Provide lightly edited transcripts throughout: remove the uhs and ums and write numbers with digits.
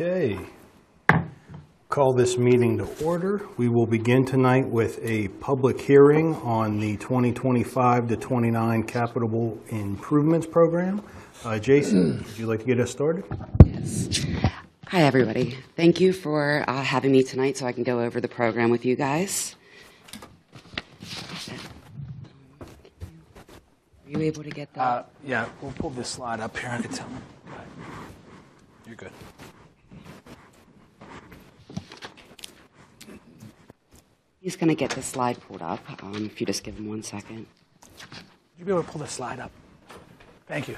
Okay. Call this meeting to order. We will begin tonight with a public hearing on the 2025 to 29 Capital Improvements Program. Jason, would you like to get us started? Yes. Hi, everybody. Thank you for having me tonight so I can go over the program with you guys. Are you able to get that? Yeah, we'll pull this slide up here. I can tell. You're good. He's going to get the slide pulled up, if you just give him 1 second. You'll be able to pull the slide up. Thank you.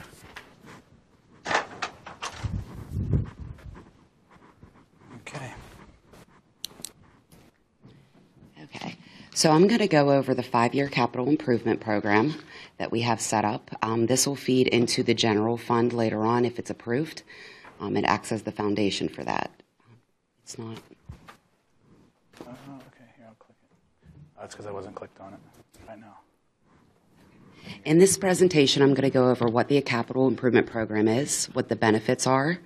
Okay. Okay. So I'm going to go over the 5-year capital improvement program that we have set up. This will feed into the general fund later on if it's approved. It acts as the foundation for that. It's not. Okay, here, I'll click it. That's because I wasn't clicked on it right now. In this presentation, I'm going to go over what the capital improvement program is, what the benefits are,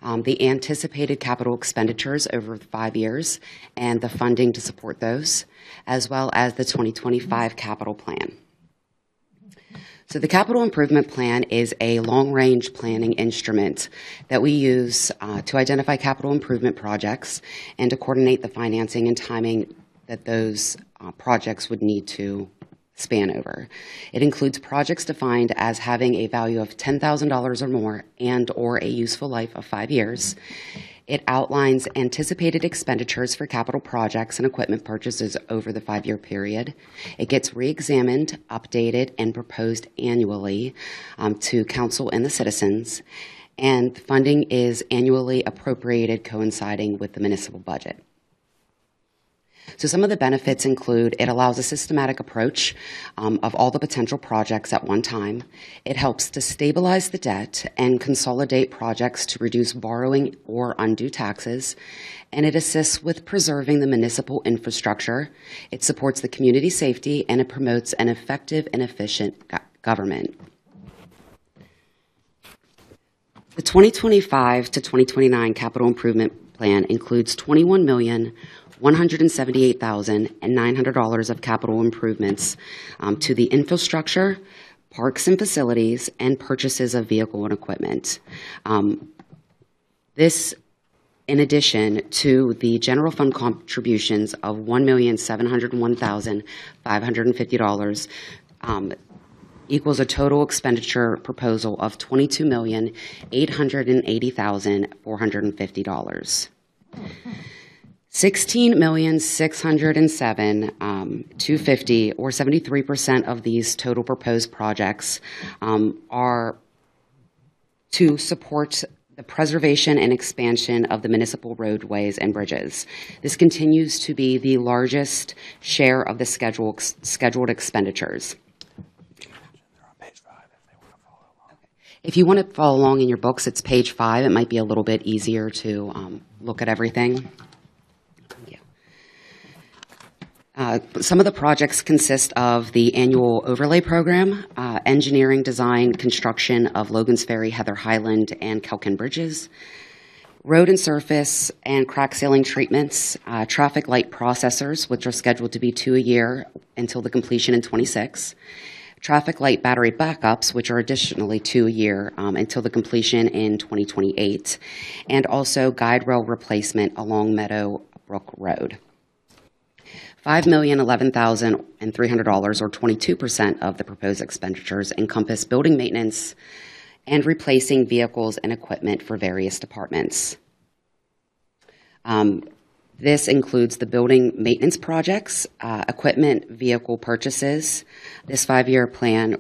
the anticipated capital expenditures over 5 years, and the funding to support those, as well as the 2025 capital plan. So the capital improvement plan is a long-range planning instrument that we use to identify capital improvement projects and to coordinate the financing and timing that those projects would need to span over. It includes projects defined as having a value of $10,000 or more and or a useful life of 5 years. It outlines anticipated expenditures for capital projects and equipment purchases over the 5-year period. It gets re-examined, updated, and proposed annually to council and the citizens. And funding is annually appropriated coinciding with the municipal budget. So some of the benefits include it allows a systematic approach of all the potential projects at one time. It helps to stabilize the debt and consolidate projects to reduce borrowing or undue taxes. And it assists with preserving the municipal infrastructure. It supports the community safety, and it promotes an effective and efficient government. The 2025 to 2029 Capital Improvement Plan includes $21,178,900 of capital improvements to the infrastructure, parks and facilities, and purchases of vehicle and equipment. This, in addition to the general fund contributions of $1,701,550, equals a total expenditure proposal of $22,880,450. $16,607,250, or 73% of these total proposed projects, are to support the preservation and expansion of the municipal roadways and bridges. This continues to be the largest share of the scheduled expenditures. If you want to follow along in your books, it's page 5. It might be a little bit easier to look at everything. Some of the projects consist of the annual overlay program, engineering, design, construction of Logan's Ferry, Heather Highland, and Kelkin bridges, road and surface and crack sealing treatments, traffic light processors, which are scheduled to be 2 a year until the completion in 26, traffic light battery backups, which are additionally 2 a year until the completion in 2028, and also guide rail replacement along Meadowbrook Road. $5,011,300, or 22% of the proposed expenditures, encompass building maintenance and replacing vehicles and equipment for various departments. This includes the building maintenance projects, equipment, vehicle purchases. This 5-year plan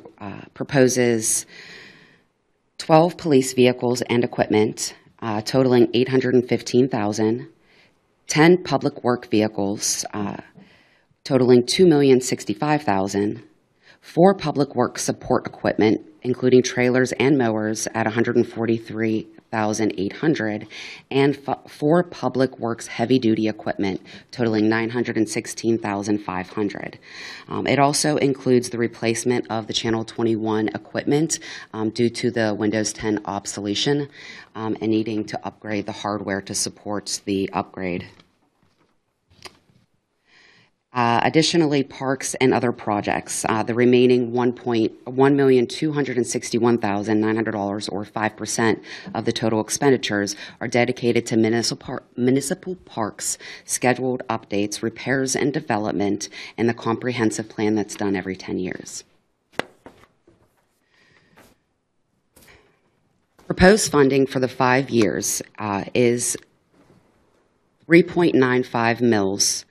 proposes 12 police vehicles and equipment, totaling $815,000, 10 public work vehicles, totaling $2,065,000, 4 public works support equipment, including trailers and mowers, at $143,800, and 4 public works heavy-duty equipment totaling $916,500. It also includes the replacement of the Channel 21 equipment due to the Windows 10 obsolescence and needing to upgrade the hardware to support the upgrade. Additionally, parks and other projects, the remaining $1,261,900, or 5% of the total expenditures, are dedicated to municipal parks, scheduled updates, repairs and development, and the comprehensive plan that's done every 10 years. Proposed funding for the 5 years is 3.95 mils,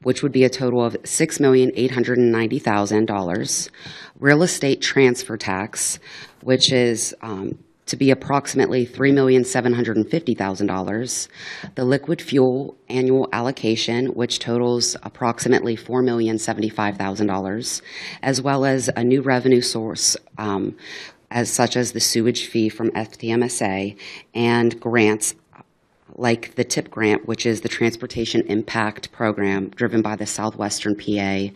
which would be a total of $6,890,000. Real estate transfer tax, which is to be approximately $3,750,000. The liquid fuel annual allocation, which totals approximately $4,075,000, as well as a new revenue source, such as the sewage fee from FTMSA and grants like the TIP grant, which is the Transportation Impact Program driven by the Southwestern PA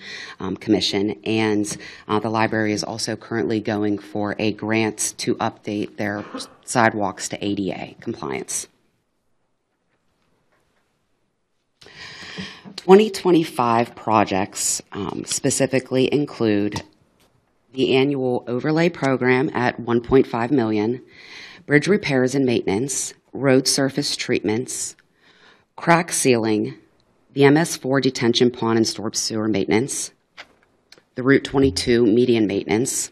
Commission. And the library is also currently going for a grant to update their sidewalks to ADA compliance. 2025 projects specifically include the annual overlay program at $1.5 million, bridge repairs and maintenance, road surface treatments, crack sealing, the MS4 detention pond and storm sewer maintenance, the Route 22 median maintenance.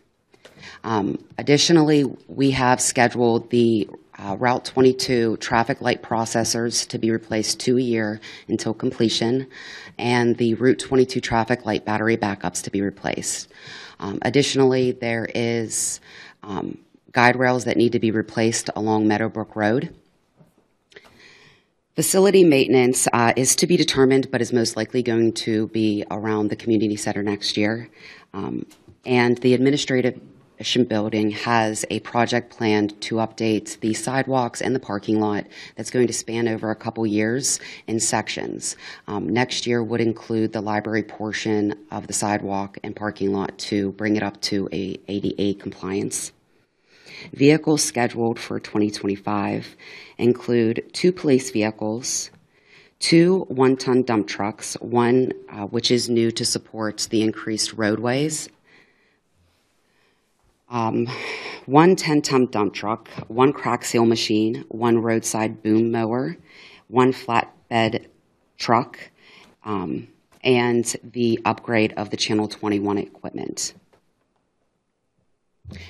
Additionally, we have scheduled the Route 22 traffic light processors to be replaced 2 a year until completion, and the Route 22 traffic light battery backups to be replaced. Additionally, there is guide rails that need to be replaced along Meadowbrook Road. Facility maintenance is to be determined, but is most likely going to be around the community center next year. And the administration building has a project planned to update the sidewalks and the parking lot that's going to span over a couple years in sections. Next year would include the library portion of the sidewalk and parking lot to bring it up to a ADA compliance. Vehicles scheduled for 2025 include 2 police vehicles, 2 one-ton dump trucks, one which is new to support the increased roadways, 1 10-ton dump truck, 1 crack seal machine, 1 roadside boom mower, 1 flatbed truck, and the upgrade of the Channel 21 equipment.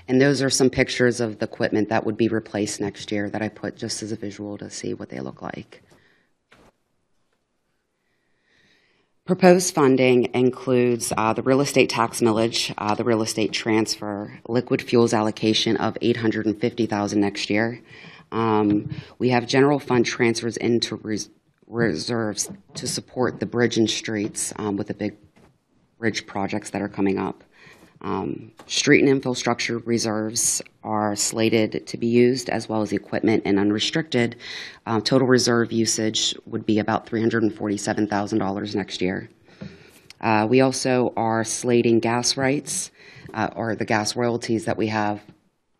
And those are some pictures of the equipment that would be replaced next year that I put just as a visual to see what they look like. Proposed funding includes the real estate tax millage, the real estate transfer, liquid fuels allocation of $850,000 next year. We have general fund transfers into reserves to support the bridge and streets with the big bridge projects that are coming up. Street and infrastructure reserves are slated to be used, as well as equipment and unrestricted. Total reserve usage would be about $347,000 next year. We also are slating gas rights, or the gas royalties that we have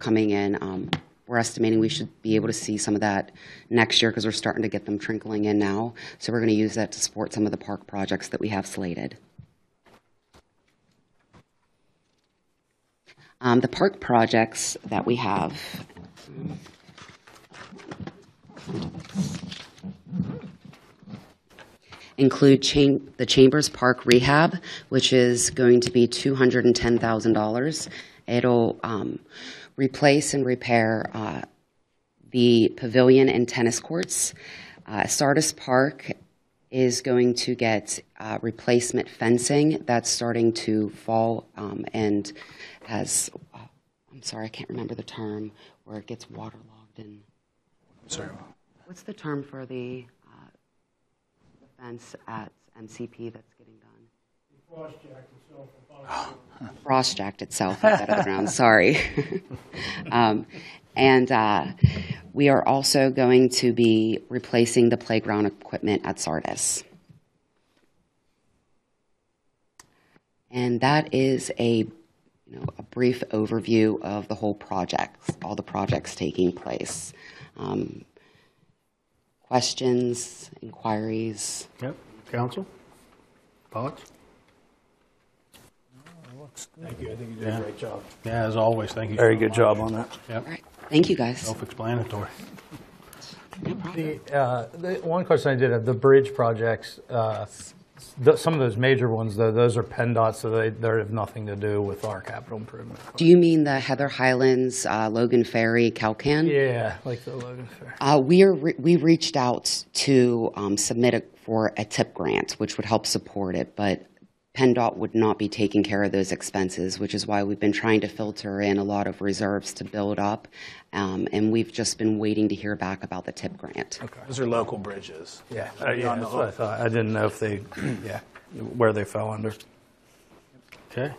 coming in. We're estimating we should be able to see some of that next year because we're starting to get them trickling in now. So we're going to use that to support some of the park projects that we have slated. The park projects that we have include the Chambers Park rehab, which is going to be $210,000. It'll replace and repair the pavilion and tennis courts. Sardis Park is going to get replacement fencing that's starting to fall and has, I'm sorry, I can't remember the term, where it gets waterlogged and. Sorry. What's the term for the fence at MCP that's getting done? Cross-jacked itself up out of the ground, sorry. We are also going to be replacing the playground equipment at Sardis. And that is a brief overview of the whole project, all the projects taking place. Questions, inquiries? Yep. Council? Thoughts? Thank you. I think you did a great job. Yeah, as always, thank you. Very good job on that. Yep. All right, thank you, guys. Self-explanatory. The one question I did have, the bridge projects, some of those major ones, though, those are PennDOT, so they have nothing to do with our capital improvement. Do you mean the Heather Highlands, Logan Ferry, Calcan? Yeah, like the Logan Fair. We reached out to submit for a TIP grant, which would help support it, but PennDOT would not be taking care of those expenses, which is why we've been trying to filter in a lot of reserves to build up, and we've just been waiting to hear back about the TIP grant. Okay. Those are local bridges. Yeah, that's what I thought. I didn't know if they, where they fell under. Okay.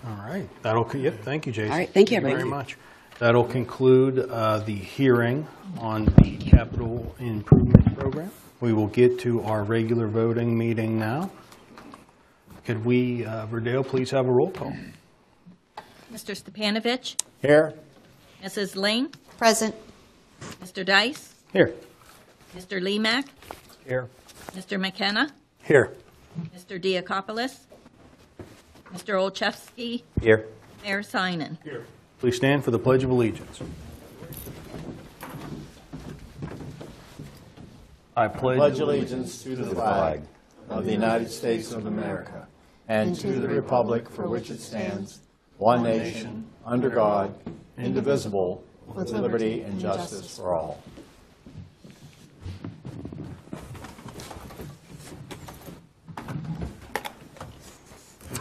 All right. Yep, thank you, Jason. All right, thank you, very everybody. much. That'll conclude the hearing on the capital improvement program. We will get to our regular voting meeting now. Could we, Verdale, please have a roll call? Mr. Stepanovich, Here? Mrs. Lane, Present. Mr. Dice, Here. Mr. Lemak, Here. Mr. McKenna, Here. Mr. Diakopoulos, Mr. Olszewski, Here. Mayor Sinan. Please stand for the Pledge of Allegiance. I pledge allegiance to the flag of the United States of America and to the republic for which it stands, one nation, under God, indivisible, with liberty and justice for all.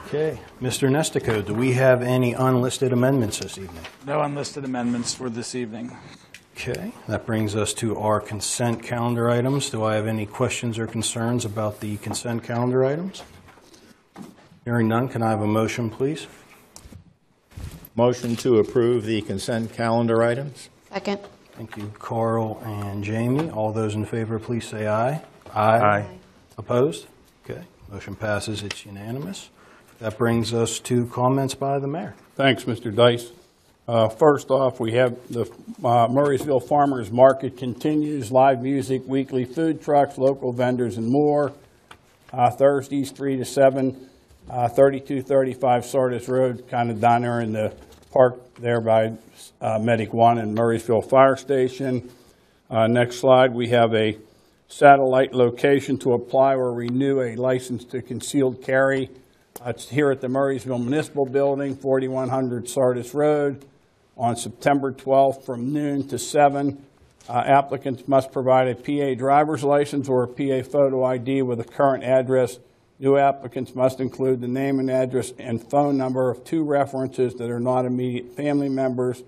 Okay. Mr. Nestico, do we have any unlisted amendments this evening? No unlisted amendments for this evening. Okay. That brings us to our consent calendar items. Do I have any questions or concerns about the consent calendar items? Hearing none, can I have a motion, please? Motion to approve the consent calendar items. Second. Thank you, Carl and Jamie. All those in favor, please say aye. Aye. Opposed? Okay. Motion passes. It's unanimous. That brings us to comments by the mayor. Thanks, Mr. Dice. First off, we have the Murraysville Farmers Market continues, live music, weekly food trucks, local vendors, and more. Thursdays, 3 to 7, 3235 Sardis Road, kind of down there in the park there by Medic 1 and Murraysville Fire Station. Next slide, we have a satellite location to apply or renew a license to concealed carry. It's here at the Murraysville Municipal Building, 4100 Sardis Road, on September 12th from noon to 7. Applicants must provide a PA driver's license or a PA photo ID with a current address. New applicants must include the name and address and phone number of 2 references that are not immediate family members.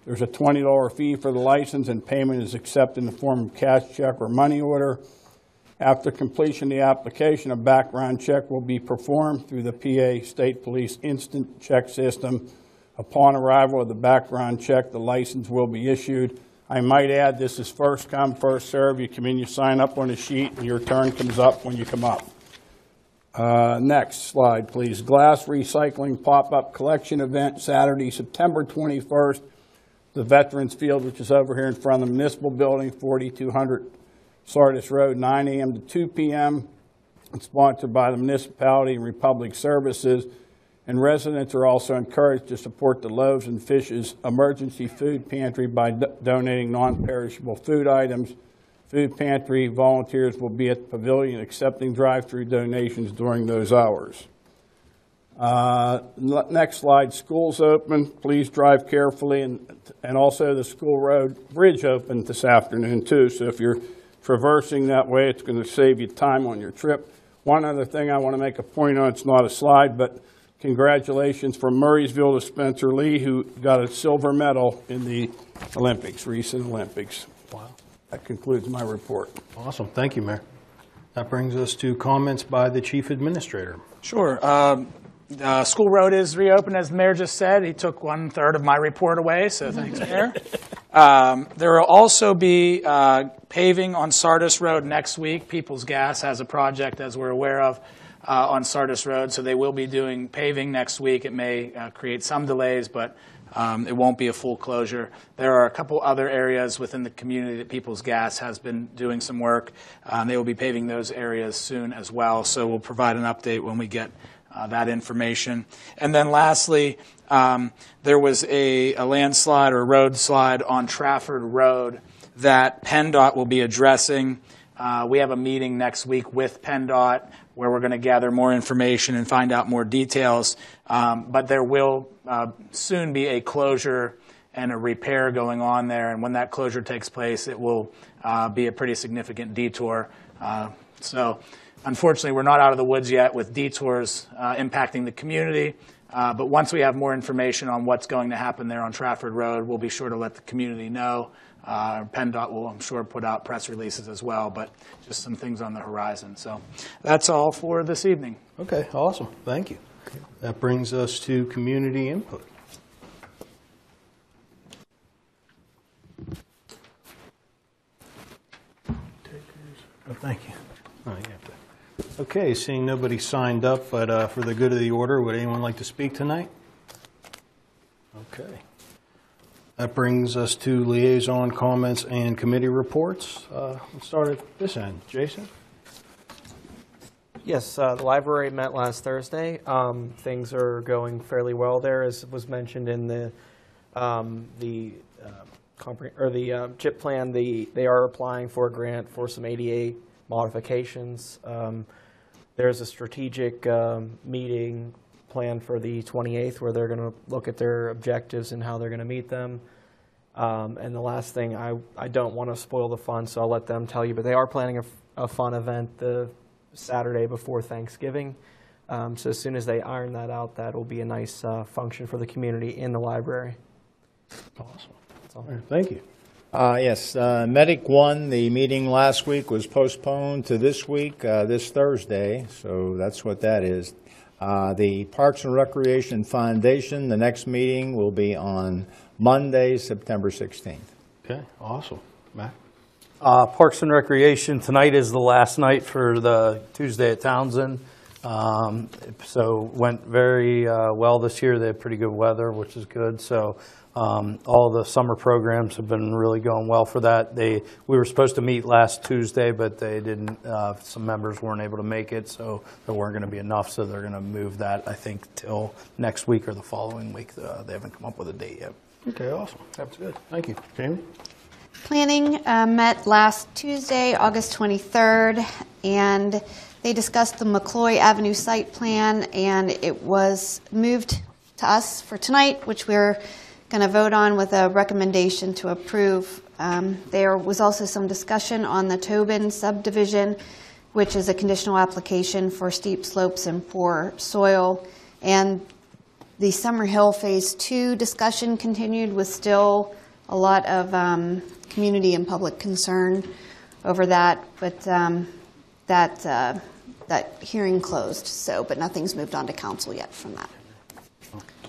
There's a $20 fee for the license, and payment is accepted in the form of cash check or money order. After completion of the application, a background check will be performed through the PA State Police Instant Check System. Upon arrival of the background check, the license will be issued. I might add, this is first come, first serve. You come in, you sign up on a sheet, and your turn comes up when you come up. Next slide, please. Glass recycling pop-up collection event, Saturday, September 21st. The Veterans Field, which is over here in front of the municipal building, 4200 Sardis Road, 9 a.m. to 2 p.m. It's sponsored by the municipality and Republic Services. And residents are also encouraged to support the Loaves and Fishes Emergency Food Pantry by donating non-perishable food items. Food pantry volunteers will be at the pavilion accepting drive-through donations during those hours. Next slide, school's open. Please drive carefully, and also the school road bridge opened this afternoon too. So if you're traversing that way, it's going to save you time on your trip. One other thing I want to make a point on, it's not a slide, but congratulations from Murraysville to Spencer Lee, who got a silver medal in the Olympics, recent Olympics. Wow. That concludes my report. Awesome. Thank you, Mayor. That brings us to comments by the Chief Administrator. Sure. School Road is reopened, as the mayor just said. He took 1/3 of my report away, so thanks, Mayor. There will also be paving on Sardis Road next week. People's Gas has a project, as we're aware of, on Sardis Road, so they will be doing paving next week. It may create some delays, but it won't be a full closure. There are a couple other areas within the community that People's Gas has been doing some work. They will be paving those areas soon as well, so we'll provide an update when we get that information. And then lastly, there was a landslide or road slide on Trafford Road that PennDOT will be addressing. We have a meeting next week with PennDOT where we're going to gather more information and find out more details. But there will soon be a closure and a repair going on there. And when that closure takes place, it will be a pretty significant detour. So unfortunately, we're not out of the woods yet with detours impacting the community. But once we have more information on what's going to happen there on Trafford Road, we'll be sure to let the community know. PennDOT will, I'm sure, put out press releases as well, but just some things on the horizon. So that's all for this evening. Okay, awesome. Thank you. That brings us to community input. Oh, thank you. Oh, you have to. Okay, seeing nobody signed up, but for the good of the order, would anyone like to speak tonight? Okay. That brings us to liaison comments and committee reports. Let's start at this end. Jason? Yes, the library met last Thursday. Things are going fairly well there, as was mentioned in the CHIP plan. They are applying for a grant for some ADA modifications. There's a strategic meeting planned for the 28th where they're going to look at their objectives and how they're going to meet them. And the last thing, I don't want to spoil the fun, so I'll let them tell you, but they are planning a fun event the Saturday before Thanksgiving. So as soon as they iron that out, that will be a nice function for the community in the library. Awesome. All right, thank you. Yes, Medic 1, the meeting last week was postponed to this week, this Thursday, so that's what that is. The Parks and Recreation Foundation, the next meeting will be on Monday, September 16th. Okay, awesome. Matt? Parks and Recreation, tonight is the last night for the Tuesday at Townsend. So went very well this year. They had pretty good weather, which is good. So all the summer programs have been really going well for that. We were supposed to meet last Tuesday, but they didn't. Some members weren't able to make it, so there weren't going to be enough. So they're going to move that, I think, till next week or the following week. They haven't come up with a date yet. Okay, awesome. That's good. Thank you. Jamie? Planning met last Tuesday, August 23rd, and they discussed the McCloy Avenue site plan, and it was moved to us for tonight, which we're going to vote on with a recommendation to approve. There was also some discussion on the Tobin subdivision, which is a conditional application for steep slopes and poor soil. And the Summer Hill Phase 2 discussion continued with still a lot of community and public concern over that, but that hearing closed. So, but nothing's moved on to council yet from that.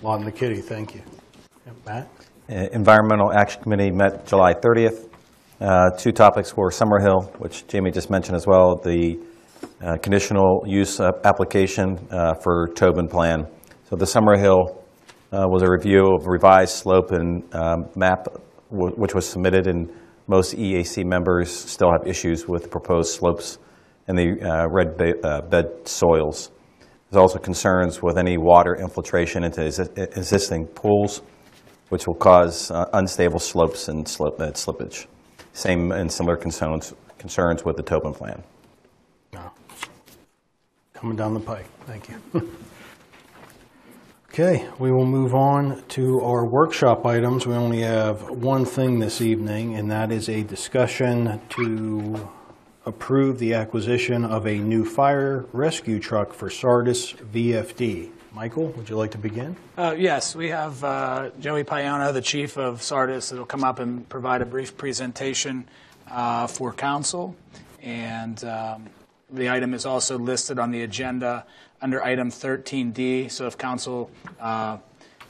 Lon McKitty, thank you. Matt? Environmental Action Committee met July 30th. Two topics were Summer Hill, which Jamie just mentioned as well, the conditional use application for Tobin plan. So the Summer Hill was a review of revised slope and map, which was submitted, and most EAC members still have issues with the proposed slopes and the red bed soils. There's also concerns with any water infiltration into existing pools, which will cause unstable slopes and slope bed slippage. Same and similar concerns with the Tobin plan. Coming down the pike. Thank you. Okay, we will move on to our workshop items. We only have one thing this evening, and that is a discussion to approve the acquisition of a new fire rescue truck for Sardis VFD. Michael, would you like to begin? Yes, we have Joey Payano, the chief of Sardis, that will come up and provide a brief presentation for council. And The item is also listed on the agenda under item 13D, so if council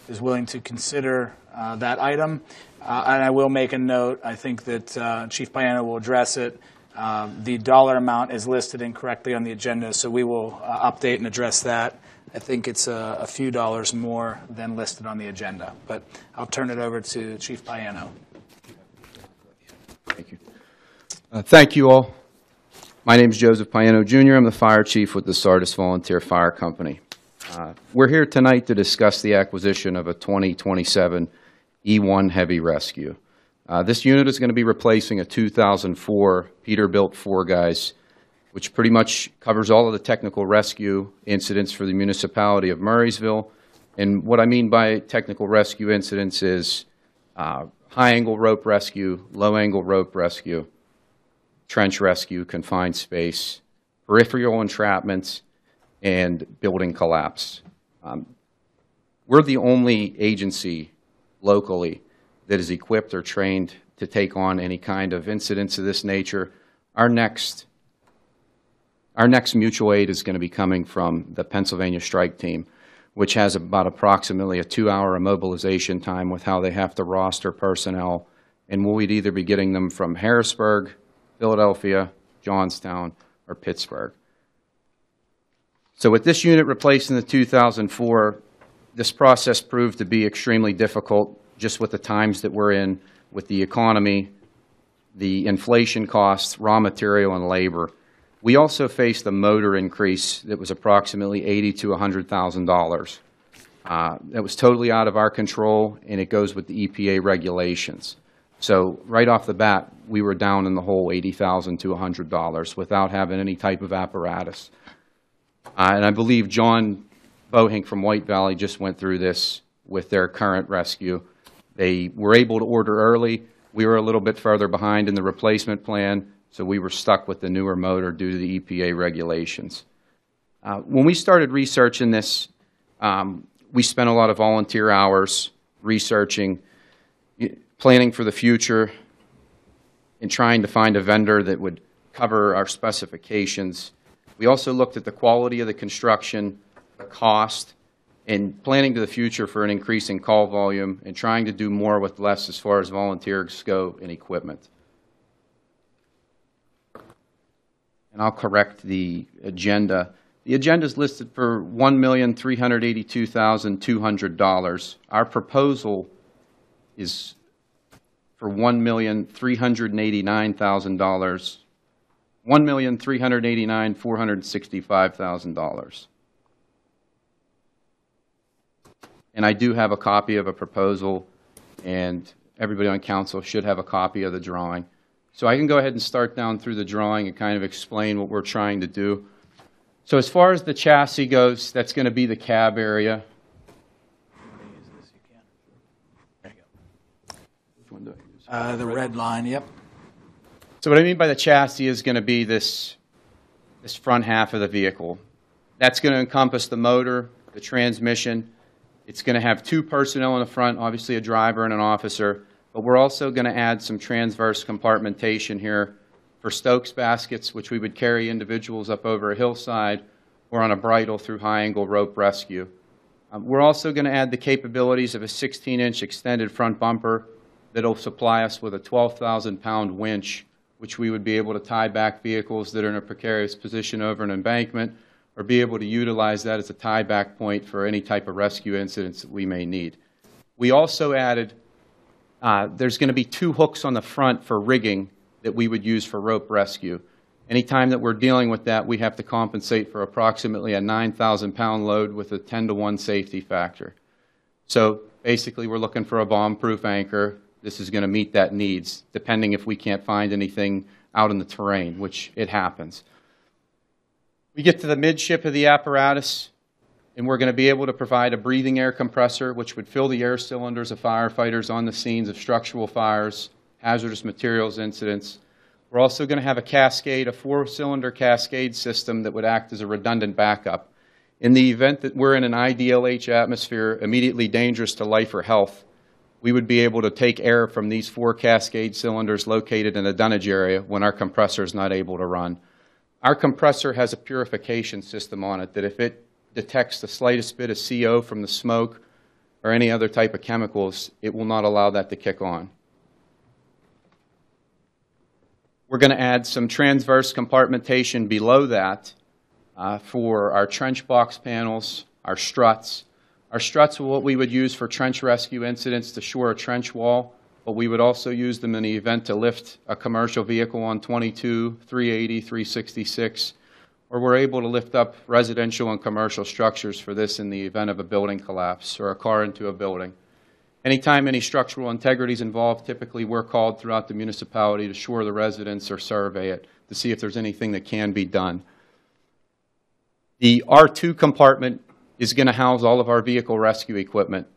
is willing to consider that item. And I will make a note, I think that Chief Payano will address it. The dollar amount is listed incorrectly on the agenda, so we will update and address that. I think it's a few dollars more than listed on the agenda, but I'll turn it over to Chief Payano. Thank you. Thank you all. My name is Joseph Payano Jr. I'm the fire chief with the Sardis Volunteer Fire Company. We're here tonight to discuss the acquisition of a 2027 E1 Heavy Rescue. This unit is going to be replacing a 2004 Peterbilt 4Guys, which pretty much covers all of the technical rescue incidents for the municipality of Murraysville. And what I mean by technical rescue incidents is high-angle rope rescue, low-angle rope rescue, trench rescue, confined space, peripheral entrapments, and building collapse. We're the only agency locally that is equipped or trained to take on any kind of incidents of this nature. Our next mutual aid is going to be coming from the Pennsylvania Strike Team, which has about approximately a 2-hour immobilization time with how they have to roster personnel, and we'd either be getting them from Harrisburg, Philadelphia, Johnstown, or Pittsburgh. So with this unit replacing the 2004, this process proved to be extremely difficult just with the times that we're in, with the economy, the inflation costs, raw material, and labor. We also faced a motor increase that was approximately $80,000 to $100,000. That was totally out of our control, and it goes with the EPA regulations. So right off the bat, we were down in the hole $80,000 to $100 without having any type of apparatus. And I believe John Bohink from White Valley just went through this with their current rescue. They were able to order early. We were a little bit further behind in the replacement plan, so we were stuck with the newer motor due to the EPA regulations. When we started researching this, we spent a lot of volunteer hours researching, planning for the future, and trying to find a vendor that would cover our specifications. We also looked at the quality of the construction, the cost, and planning to the future for an increasing call volume and trying to do more with less as far as volunteers go and equipment. And I'll correct the agenda. The agenda is listed for $1,382,200. Our proposal is for $1,389,000, $1,389,465,000. And I do have a copy of a proposal, and everybody on council should have a copy of the drawing. So I can go ahead and start down through the drawing and kind of explain what we're trying to do. So as far as the chassis goes, that's going to be the cab area. The red line, yep. So what I mean by the chassis is going to be this front half of the vehicle. That's going to encompass the motor, the transmission. It's going to have 2 personnel in the front, obviously a driver and an officer, but we're also going to add some transverse compartmentation here for Stokes baskets, which we would carry individuals up over a hillside or on a bridle through high-angle rope rescue. We're also going to add the capabilities of a 16-inch extended front bumper that will supply us with a 12,000-pound winch, which we would be able to tie back vehicles that are in a precarious position over an embankment, or be able to utilize that as a tie-back point for any type of rescue incidents that we may need. We also added, there's going to be 2 hooks on the front for rigging that we would use for rope rescue. Anytime that we're dealing with that, we have to compensate for approximately a 9,000-pound load with a 10-to-1 safety factor. So basically, we're looking for a bomb-proof anchor. This is going to meet that needs, depending if we can't find anything out in the terrain, which it happens. We get to the midship of the apparatus, and we're going to be able to provide a breathing air compressor, which would fill the air cylinders of firefighters on the scenes of structural fires, hazardous materials incidents. We're also going to have a cascade, a 4-cylinder cascade system that would act as a redundant backup. In the event that we're in an IDLH atmosphere immediately dangerous to life or health, we would be able to take air from these 4 cascade cylinders located in a dunnage area when our compressor is not able to run. Our compressor has a purification system on it that if it detects the slightest bit of CO from the smoke or any other type of chemicals, it will not allow that to kick on. We're going to add some transverse compartmentation below that for our trench box panels, our struts. Our struts are what we would use for trench rescue incidents to shore a trench wall, but we would also use them in the event to lift a commercial vehicle on 22, 380, 366, or we're able to lift up residential and commercial structures for this in the event of a building collapse or a car into a building. Anytime any structural integrity is involved, typically we're called throughout the municipality to shore the residence or survey it to see if there's anything that can be done. The R2 compartment is going to house all of our vehicle rescue equipment.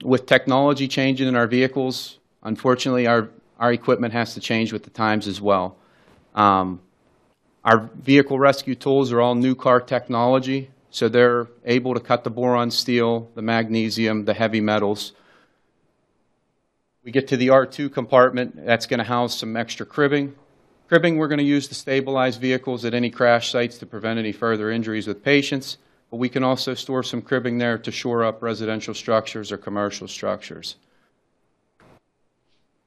With technology changing in our vehicles, unfortunately, our equipment has to change with the times as well. Our vehicle rescue tools are all new car technology, so they're able to cut the boron steel, the magnesium, the heavy metals. We get to the R2 compartment. That's going to house some extra cribbing. Cribbing we're going to use to stabilize vehicles at any crash sites to prevent any further injuries with patients, but we can also store some cribbing there to shore up residential structures or commercial structures.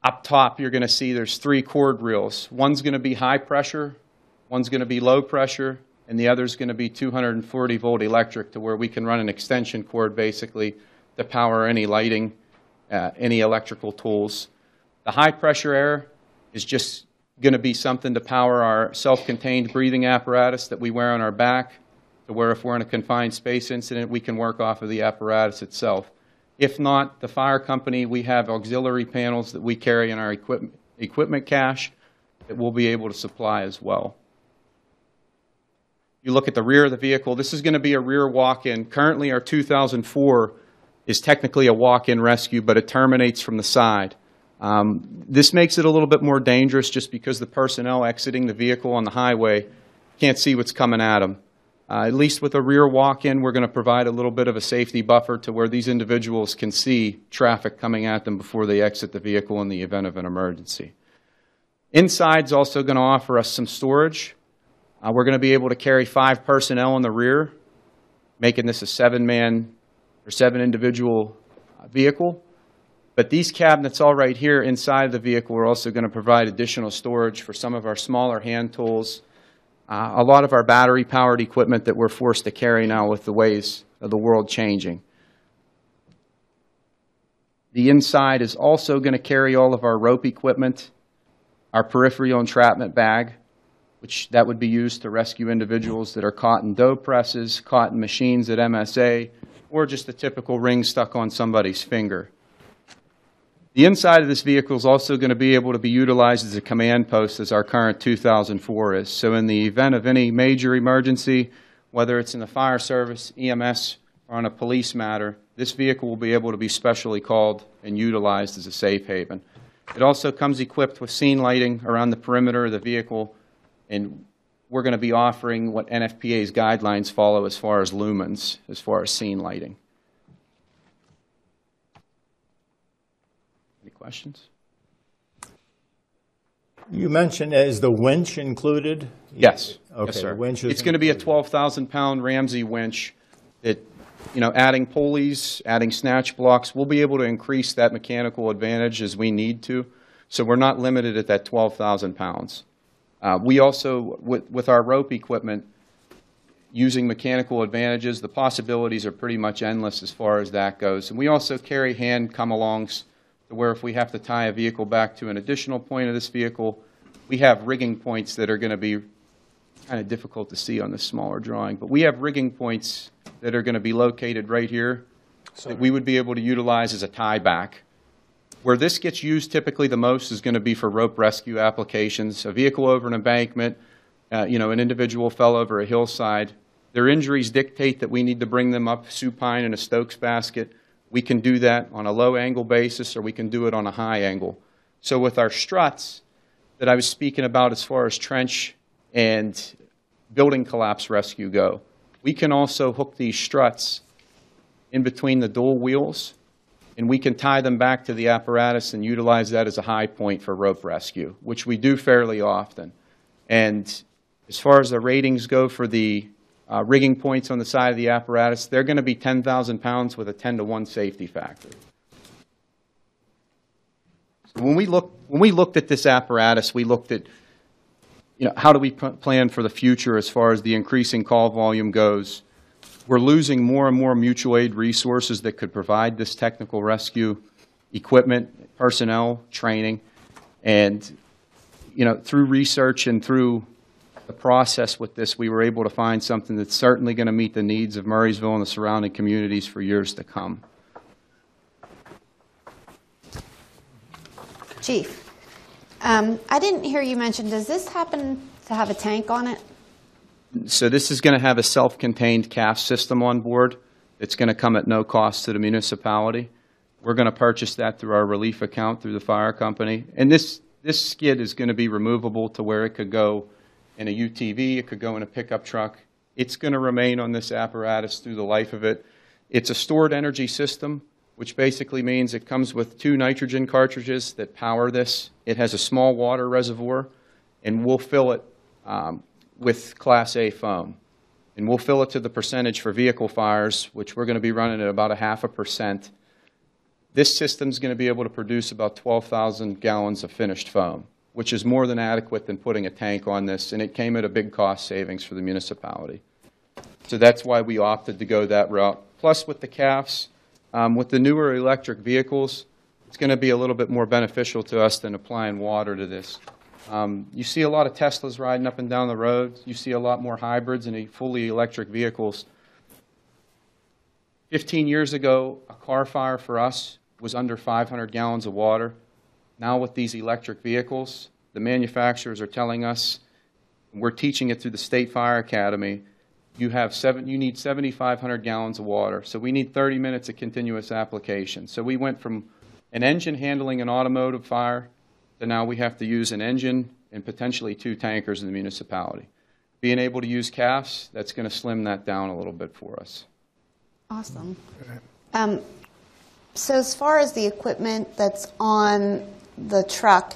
Up top, you're going to see there's 3 cord reels. One's going to be high pressure, one's going to be low pressure, and the other's going to be 240-volt electric, to where we can run an extension cord basically to power any lighting, any electrical tools. The high pressure air is just going to be something to power our self-contained breathing apparatus that we wear on our back, to where if we're in a confined space incident, we can work off of the apparatus itself. If not, the fire company, we have auxiliary panels that we carry in our equipment cache that we'll be able to supply as well. You look at the rear of the vehicle, this is going to be a rear walk-in. Currently, our 2004 is technically a walk-in rescue, but it terminates from the side. This makes it a little bit more dangerous just because the personnel exiting the vehicle on the highway can't see what's coming at them. At least with a rear walk-in, we're going to provide a little bit of a safety buffer to where these individuals can see traffic coming at them before they exit the vehicle in the event of an emergency. Inside's also going to offer us some storage. We're going to be able to carry 5 personnel in the rear, making this a 7-man or 7 individual vehicle. But these cabinets all right here inside of the vehicle are also going to provide additional storage for some of our smaller hand tools, a lot of our battery-powered equipment that we're forced to carry now with the ways of the world changing. The inside is also going to carry all of our rope equipment, our peripheral entrapment bag, which that would be used to rescue individuals that are caught in dough presses, caught in machines at MSA, or just a typical ring stuck on somebody's finger. The inside of this vehicle is also going to be able to be utilized as a command post, as our current 2004 is. So in the event of any major emergency, whether it's in the fire service, EMS, or on a police matter, this vehicle will be able to be specially called and utilized as a safe haven. It also comes equipped with scene lighting around the perimeter of the vehicle, and we're going to be offering what NFPA's guidelines follow as far as lumens, as far as scene lighting. Any questions? You mentioned, is the winch included? Yes. Okay, Yes, sir. the winch is It's going to be a 12,000-pound Ramsey winch that, adding pulleys, adding snatch blocks, we'll be able to increase that mechanical advantage as we need to. So we're not limited at that 12,000 pounds. We also, with our rope equipment, using mechanical advantages, the possibilities are pretty much endless as far as that goes. And we also carry hand come-alongs, where if we have to tie a vehicle back to an additional point of this vehicle, we have rigging points that are going to be kind of difficult to see on this smaller drawing. But we have rigging points that are going to be located right here that we would be able to utilize as a tie back. Where this gets used typically the most is going to be for rope rescue applications. A vehicle over an embankment, an individual fell over a hillside. Their injuries dictate that we need to bring them up supine in a Stokes basket. We can do that on a low angle basis, or we can do it on a high angle. So with our struts that I was speaking about as far as trench and building collapse rescue go, we can also hook these struts in between the dual wheels, and we can tie them back to the apparatus and utilize that as a high point for rope rescue, which we do fairly often. And As far as the ratings go for the rigging points on the side of the apparatus, they're going to be 10,000 pounds with a 10-to-1 safety factor. So when we looked at this apparatus, we looked at, how do we plan for the future as far as the increasing call volume goes. We're losing more and more mutual aid resources that could provide this technical rescue equipment, personnel, training, and through research and through the process with this, we were able to find something that's certainly going to meet the needs of Murraysville and the surrounding communities for years to come. Chief, I didn't hear you mention, does this happen to have a tank on it? So this is going to have a self-contained CAF system on board. It's going to come at no cost to the municipality. We're going to purchase that through our relief account through the fire company. And this skid is going to be removable to where it could go in a UTV, it could go in a pickup truck. It's going to remain on this apparatus through the life of it. It's a stored energy system, which basically means it comes with 2 nitrogen cartridges that power this. It has a small water reservoir, and we'll fill it with Class A foam. And we'll fill it to the percentage for vehicle fires, which we're going to be running at about 0.5%. This system's going to be able to produce about 12,000 gallons of finished foam, which is more than adequate than putting a tank on this, and it came at a big cost savings for the municipality. So that's why we opted to go that route. Plus, with the CAFs, with the newer electric vehicles, it's going to be a little bit more beneficial to us than applying water to this. You see a lot of Teslas riding up and down the road. You see a lot more hybrids and fully electric vehicles. 15 years ago, a car fire for us was under 500 gallons of water. Now with these electric vehicles, the manufacturers are telling us, we're teaching it through the State Fire Academy, you need 7,500 gallons of water. So we need 30 minutes of continuous application. So we went from an engine handling an automotive fire to now we have to use an engine and potentially 2 tankers in the municipality. Being able to use CAFs, that's going to slim that down a little bit for us. Awesome. So as far as the equipment that's on the truck,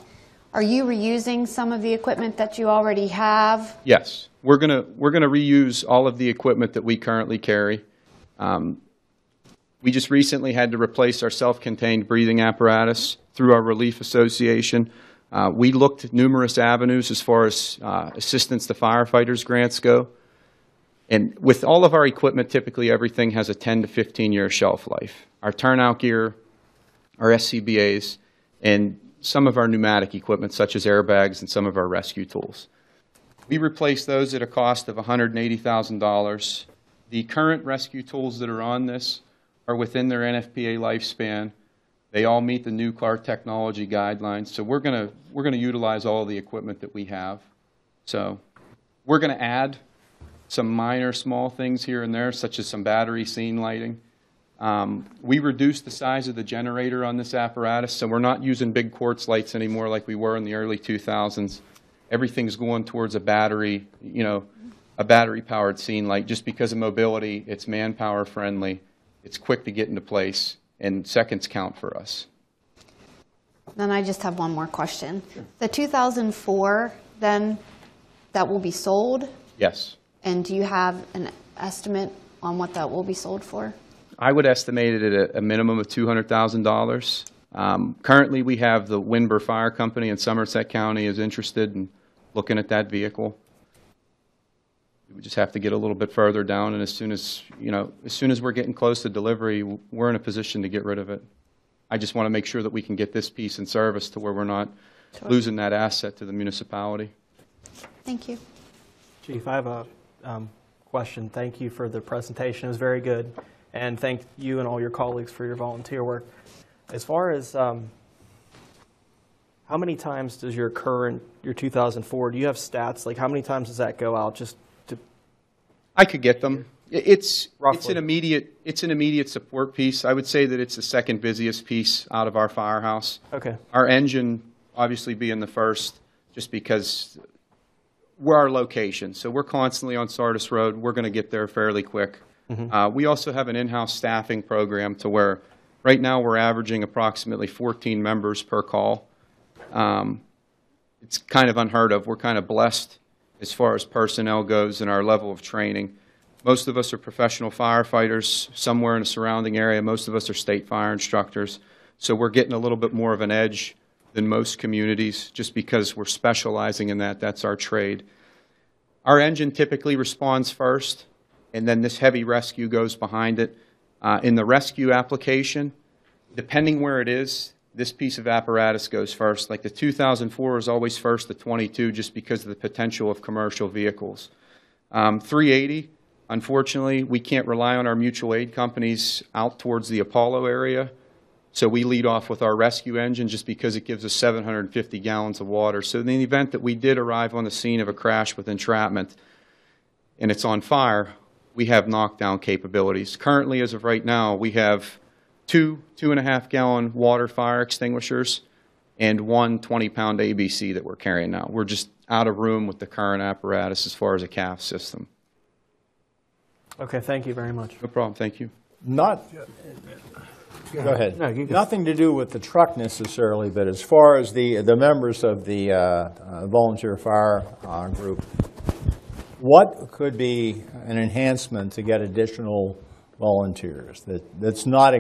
are you reusing some of the equipment that you already have? Yes, we're gonna reuse all of the equipment that we currently carry. We just recently had to replace our self-contained breathing apparatus through our Relief Association. We looked at numerous avenues as far as assistance to firefighters grants go. And with all of our equipment, typically everything has a 10 to 15-year shelf life. Our turnout gear, our SCBAs, and some of our pneumatic equipment, such as airbags and some of our rescue tools. We replaced those at a cost of $180,000. The current rescue tools that are on this are within their NFPA lifespan. They all meet the new car technology guidelines. So we're gonna utilize all of the equipment that we have. So we're gonna add some minor small things here and there, such as some battery scene lighting. We reduced the size of the generator on this apparatus, so we're not using big quartz lights anymore like we were in the early 2000s. Everything's going towards a battery, a battery-powered scene light. Just because of mobility, it's manpower friendly, it's quick to get into place, and seconds count for us. Then I just have one more question. Sure. The 2004, then, that will be sold? Yes. And do you have an estimate on what that will be sold for? I would estimate it at a minimum of $200,000. Currently, we have the Winber Fire Company in Somerset County is interested in looking at that vehicle. We just have to get a little bit further down, and as soon as we're getting close to delivery, we're in a position to get rid of it. I just want to make sure that we can get this piece in service to where we're not losing that asset to the municipality. Thank you. Chief, I have a question. Thank you for the presentation. It was very good. And thank you and all your colleagues for your volunteer work. As far as how many times does your 2004, do you have stats? Like how many times does that go out just to? I could get them. It's an immediate support piece. I would say that it's the second busiest piece out of our firehouse. Okay. Our engine obviously being the first, just because we're our location. So we're constantly on Sardis Road. We're going to get there fairly quick. Mm-hmm. We also have an in-house staffing program to where right now we're averaging approximately 14 members per call. It's kind of unheard of. We're kind of blessed as far as personnel goes and our level of training. Most of us are professional firefighters somewhere in the surrounding area. Most of us are state fire instructors. So we're getting a little bit more of an edge than most communities just because we're specializing in that. That's our trade. Our engine typically responds first, and then this heavy rescue goes behind it. In the rescue application, depending where it is, this piece of apparatus goes first. Like the 2004 is always first, the 22, just because of the potential of commercial vehicles. 380, unfortunately, we can't rely on our mutual aid companies out towards the Apollo area. So we lead off with our rescue engine just because it gives us 750 gallons of water. So in the event that we did arrive on the scene of a crash with entrapment and it's on fire, we have knockdown capabilities. Currently, as of right now, we have 2.5-gallon water fire extinguishers and one 20-pound ABC that we're carrying now. We're just out of room with the current apparatus as far as a CAF system. Okay, thank you very much. No problem, thank you. Go ahead. No, you go. Nothing to do with the truck necessarily, but as far as the members of the volunteer fire group, what could be an enhancement to get additional volunteers that's not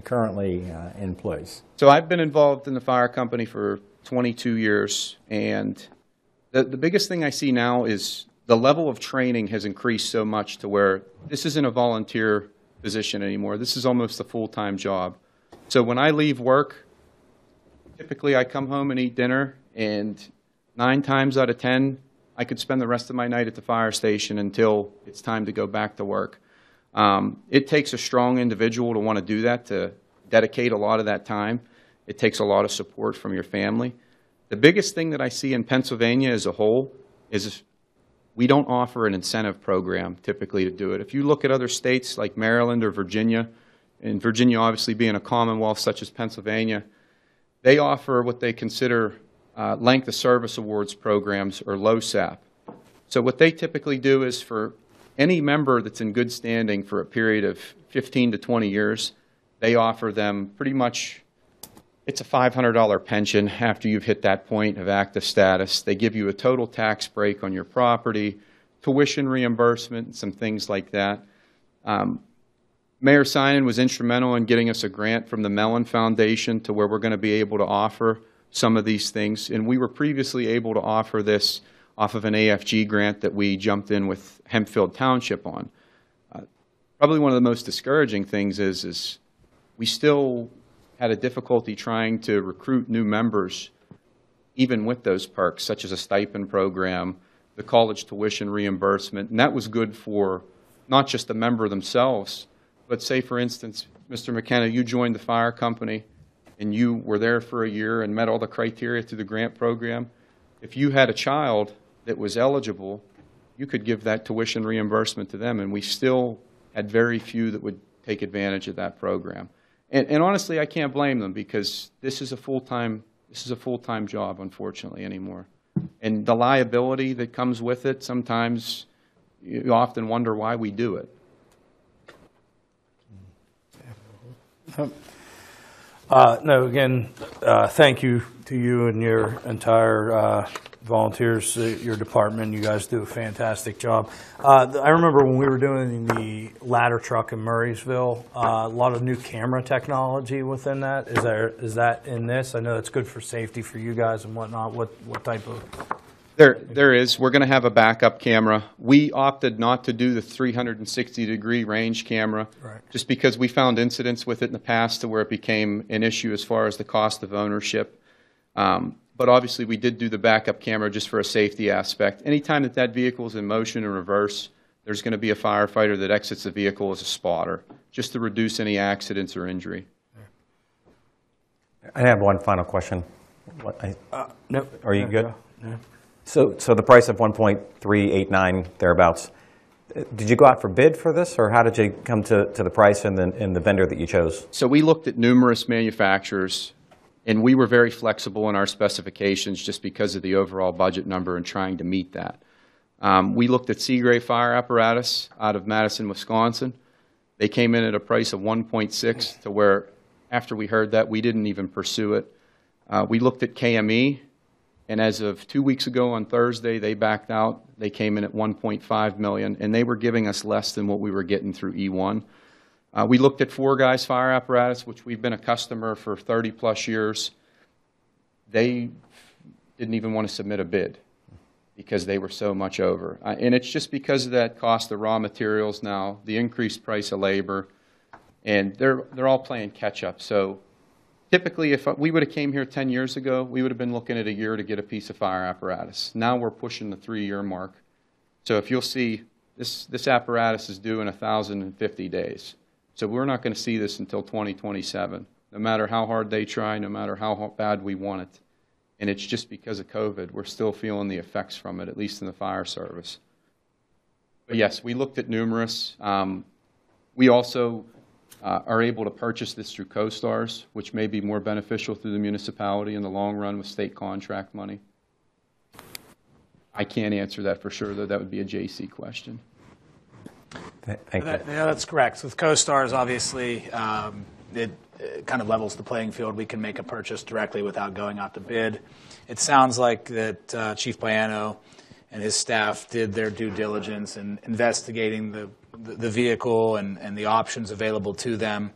currently in place? So I've been involved in the fire company for 22 years, and the biggest thing I see now is the level of training has increased so much to where this isn't a volunteer position anymore. This is almost a full-time job. So when I leave work, typically I come home and eat dinner, and 9 times out of 10, I could spend the rest of my night at the fire station until it's time to go back to work. It takes a strong individual to want to do that, to dedicate a lot of that time. It takes a lot of support from your family. The biggest thing that I see in Pennsylvania as a whole is we don't offer an incentive program typically to do it. If you look at other states like Maryland or Virginia, and Virginia obviously being a commonwealth such as Pennsylvania, they offer what they consider length of service awards programs, or LOSAP. So what they typically do is for any member that's in good standing for a period of 15 to 20 years, they offer them pretty much, it's a $500 pension after you've hit that point of active status. They give you a total tax break on your property, tuition reimbursement, and some things like that. Mayor Synan was instrumental in getting us a grant from the Mellon Foundation to where we're going to be able to offer some of these things. And we were previously able to offer this off of an AFG grant that we jumped in with Hempfield Township on. Probably one of the most discouraging things is we still had a difficulty trying to recruit new members, even with those perks, such as a stipend program, the college tuition reimbursement. And that was good for not just the member themselves, but say, for instance, Mr. McKenna, you joined the fire company and you were there for a year and met all the criteria through the grant program. If you had a child that was eligible, you could give that tuition reimbursement to them, and we still had very few that would take advantage of that program. And honestly, I can't blame them, because this is a full-time job, unfortunately, anymore. And the liability that comes with it, sometimes you often wonder why we do it. No, again, thank you to you and your entire volunteers, your department. You guys do a fantastic job. I remember when we were doing the ladder truck in Murraysville, a lot of new camera technology within that. Is that in this? I know it's good for safety for you guys and whatnot. What type of? There is. We're going to have a backup camera. We opted not to do the 360-degree range camera, right, just because we found incidents with it in the past to where it became an issue as far as the cost of ownership. But obviously, we did do the backup camera just for a safety aspect. Anytime that vehicle is in motion in reverse, there's going to be a firefighter that exits the vehicle as a spotter, just to reduce any accidents or injury. I have one final question. No. Are you good? No. So the price of 1.389 thereabouts, did you go out for bid for this, or how did you come to the price and the vendor that you chose? So we looked at numerous manufacturers, and we were very flexible in our specifications just because of the overall budget number and trying to meet that. We looked at Seagrave Fire Apparatus out of Madison, Wisconsin. They came in at a price of 1.6, to where after we heard that, we didn't even pursue it. We looked at KME. And as of 2 weeks ago on Thursday, they backed out. They came in at $1.5 million, and they were giving us less than what we were getting through E1. We looked at Four Guys Fire Apparatus, which we've been a customer for 30-plus years. They didn't even want to submit a bid because they were so much over. And it's just because of that cost of raw materials now, the increased price of labor, and they're all playing catch-up. So typically, if we would have came here 10 years ago, we would have been looking at a year to get a piece of fire apparatus. Now we're pushing the 3-year mark. So if you'll see, this apparatus is due in 1,050 days. So we're not going to see this until 2027, no matter how hard they try, no matter how bad we want it. And it's just because of COVID. We're still feeling the effects from it, at least in the fire service. But yes, we looked at numerous. We also are able to purchase this through CoStars, which may be more beneficial through the municipality in the long run with state contract money. I can't answer that for sure, though. That would be a JC question. Thank you. Yeah, that's correct. With CoStars, obviously, it kind of levels the playing field. We can make a purchase directly without going out to bid. It sounds like that Chief Baiano and his staff did their due diligence in investigating the vehicle and the options available to them.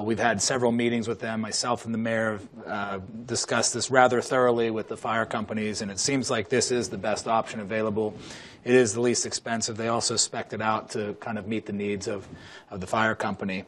We've had several meetings with them. Myself and the mayor have discussed this rather thoroughly with the fire companies, and it seems like this is the best option available. It is the least expensive. They also spec'd it out to kind of meet the needs of the fire company.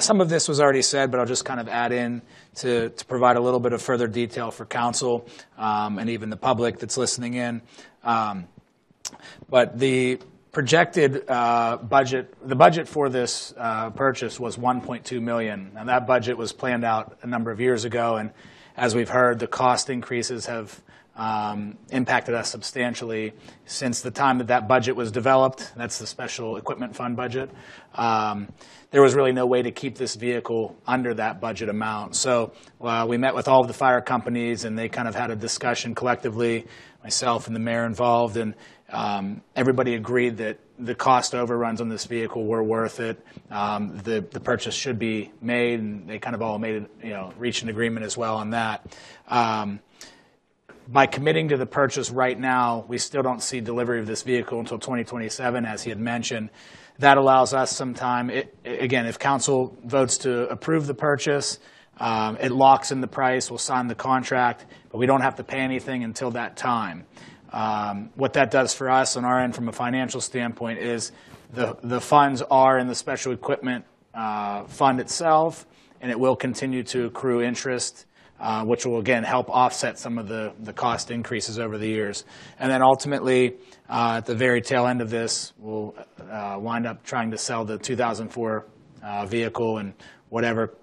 Some of this was already said, but I'll just kind of add in to provide a little bit of further detail for council and even the public that's listening in. But the projected budget, the budget for this purchase was $1.2 million. And that budget was planned out a number of years ago. And as we've heard, the cost increases have impacted us substantially since the time that budget was developed. That's the special equipment fund budget. There was really no way to keep this vehicle under that budget amount. So we met with all of the fire companies, and they kind of had a discussion collectively, myself and the mayor involved, and everybody agreed that the cost overruns on this vehicle were worth it. The purchase should be made, and they kind of all reached an agreement as well on that. By committing to the purchase right now, we still don't see delivery of this vehicle until 2027, as he had mentioned. That allows us some time. Again, if council votes to approve the purchase, it locks in the price, we'll sign the contract, but we don't have to pay anything until that time. What that does for us on our end from a financial standpoint is the funds are in the special equipment fund itself, and it will continue to accrue interest, which will, again, help offset some of the cost increases over the years. And then ultimately, at the very tail end of this, we'll wind up trying to sell the 2004 vehicle, and whatever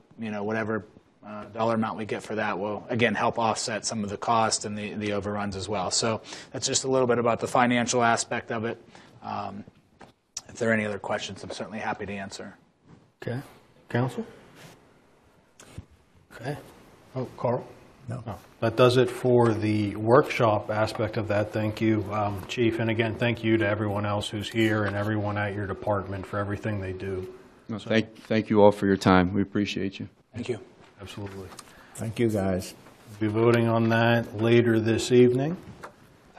dollar amount we get for that will, again, help offset some of the cost and the overruns as well. So that's just a little bit about the financial aspect of it. If there are any other questions, I'm certainly happy to answer. Okay. Council? Okay. Oh, Carl? No. That does it for the workshop aspect of that. Thank you, Chief. And again, thank you to everyone else who's here and everyone at your department for everything they do. No, thank you all for your time. We appreciate you. Thank you. Absolutely. Thank you, guys. We'll be voting on that later this evening.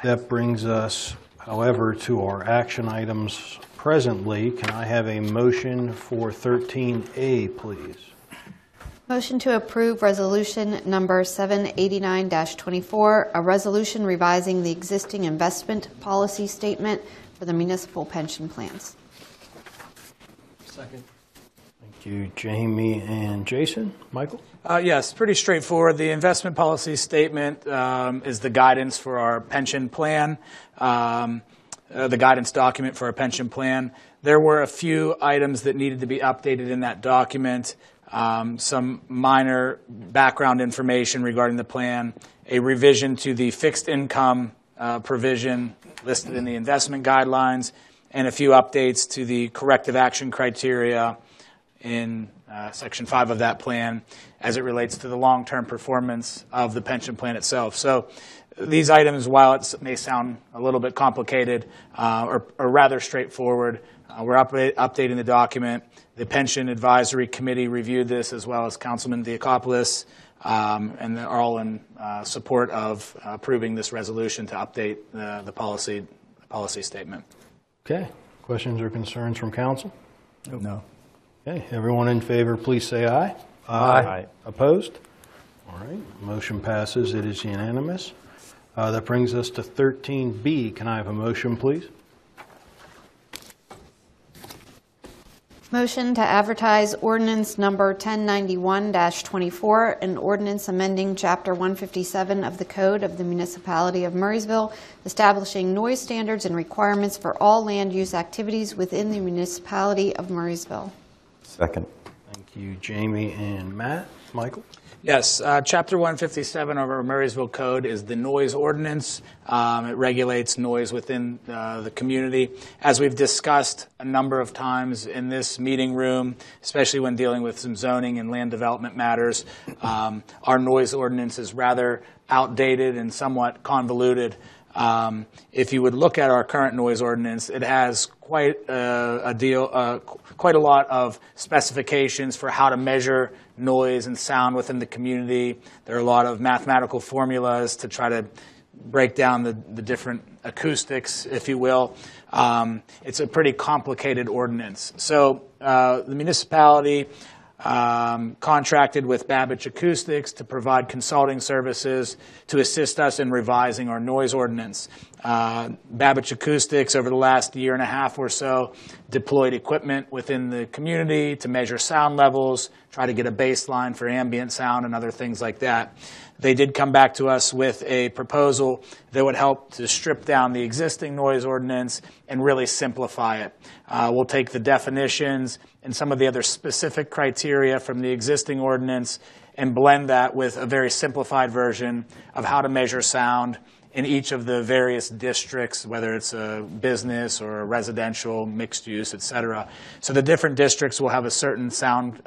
That brings us, however, to our action items presently. Can I have a motion for 13A, please? Motion to approve resolution number 789-24, a resolution revising the existing investment policy statement for the municipal pension plans. Second. Thank you, Jamie and Jason. Michael? Yes, pretty straightforward. The investment policy statement is the guidance for our pension plan, the guidance document for our pension plan. There were a few items that needed to be updated in that document. Some minor background information regarding the plan, a revision to the fixed income provision listed in the investment guidelines, and a few updates to the corrective action criteria in Section 5 of that plan as it relates to the long-term performance of the pension plan itself. So these items, while it may sound a little bit complicated, are rather straightforward. We're updating the document. The Pension Advisory Committee reviewed this, as well as Councilman Diakopoulos. and they're all in support of approving this resolution to update the policy statement. Okay. Questions or concerns from council? No. Okay. Everyone in favor, please say aye. Aye. Opposed? All right. Motion passes. It is unanimous. That brings us to 13B. Can I have a motion, please? Motion to advertise ordinance number 1091-24, an ordinance amending Chapter 157 of the Code of the Municipality of Murraysville, establishing noise standards and requirements for all land use activities within the Municipality of Murraysville. Second. Thank you, Jamie and Matt. Michael? Yes, Chapter 157 of our Murraysville Code is the noise ordinance. It regulates noise within the community. As we've discussed a number of times in this meeting room, especially when dealing with some zoning and land development matters, our noise ordinance is rather outdated and somewhat convoluted. If you would look at our current noise ordinance, it has quite a lot of specifications for how to measure noise and sound within the community. There are a lot of mathematical formulas to try to break down the different acoustics, if you will. It's a pretty complicated ordinance. So the municipality contracted with Babbage Acoustics to provide consulting services to assist us in revising our noise ordinance. Babbage Acoustics, over the last year and a half or so, deployed equipment within the community to measure sound levels, try to get a baseline for ambient sound and other things like that. They did come back to us with a proposal that would help to strip down the existing noise ordinance and really simplify it. We'll take the definitions and some of the other specific criteria from the existing ordinance and blend that with a very simplified version of how to measure sound in each of the various districts, whether it's a business or a residential, mixed use, et cetera. So the different districts will have a certain sound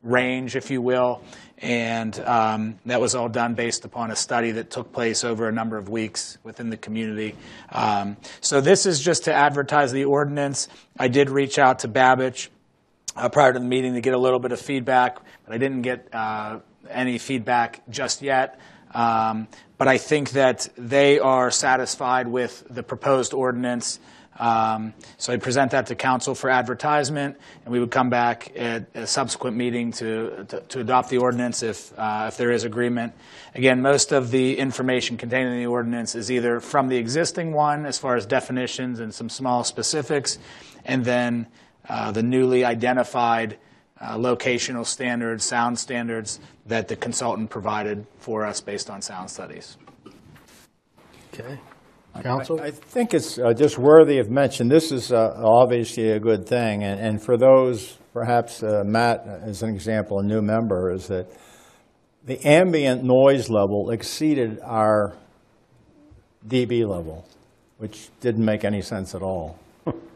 range, if you will, and that was all done based upon a study that took place over a number of weeks within the community. So this is just to advertise the ordinance. I did reach out to Babbage prior to the meeting to get a little bit of feedback, but I didn't get any feedback just yet. But I think that they are satisfied with the proposed ordinance. So I present that to council for advertisement, and we would come back at a subsequent meeting to adopt the ordinance if there is agreement. Again, most of the information contained in the ordinance is either from the existing one as far as definitions and some small specifics, and then the newly identified locational standards, sound standards that the consultant provided for us based on sound studies. Okay. Council? I think it's just worthy of mention. This is obviously a good thing, and for those, perhaps Matt, as an example, a new member, is that the ambient noise level exceeded our dB level, which didn't make any sense at all.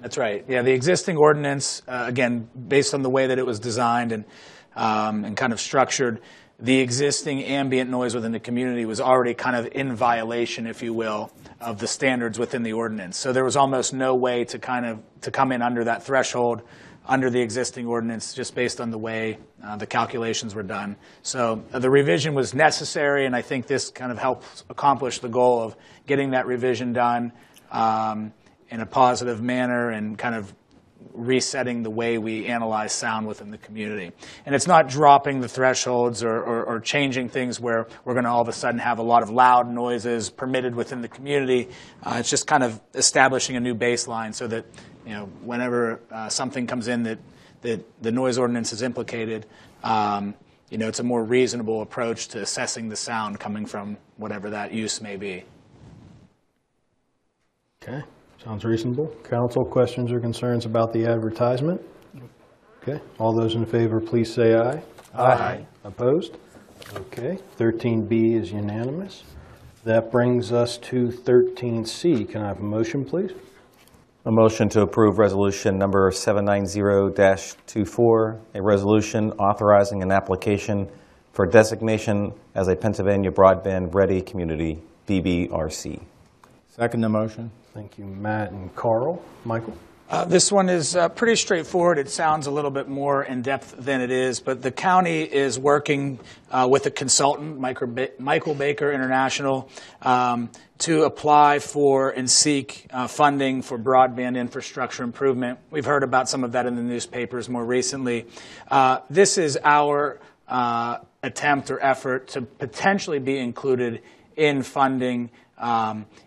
That's right. Yeah, the existing ordinance, again, based on the way that it was designed and kind of structured, the existing ambient noise within the community was already kind of in violation, if you will, of the standards within the ordinance. So there was almost no way to come in under that threshold under the existing ordinance, just based on the way the calculations were done. So the revision was necessary, and I think this kind of helps accomplish the goal of getting that revision done in a positive manner and kind of resetting the way we analyze sound within the community. And it's not dropping the thresholds or changing things where we're going to all of a sudden have a lot of loud noises permitted within the community. It's just kind of establishing a new baseline so that, whenever something comes in that the noise ordinance is implicated, it's a more reasonable approach to assessing the sound coming from whatever that use may be. Okay. Sounds reasonable. Council, questions or concerns about the advertisement? Okay. All those in favor, please say aye. Aye. Opposed? Okay. 13B is unanimous. That brings us to 13C. Can I have a motion, please? A motion to approve resolution number 790-24, a resolution authorizing an application for designation as a Pennsylvania Broadband Ready Community, BBRC. Second the motion. Thank you, Matt and Carl. Michael? This one is pretty straightforward. It sounds a little bit more in-depth than it is, but the county is working with a consultant, Michael Baker International, to apply for and seek funding for broadband infrastructure improvement. We've heard about some of that in the newspapers more recently. This is our attempt or effort to potentially be included in funding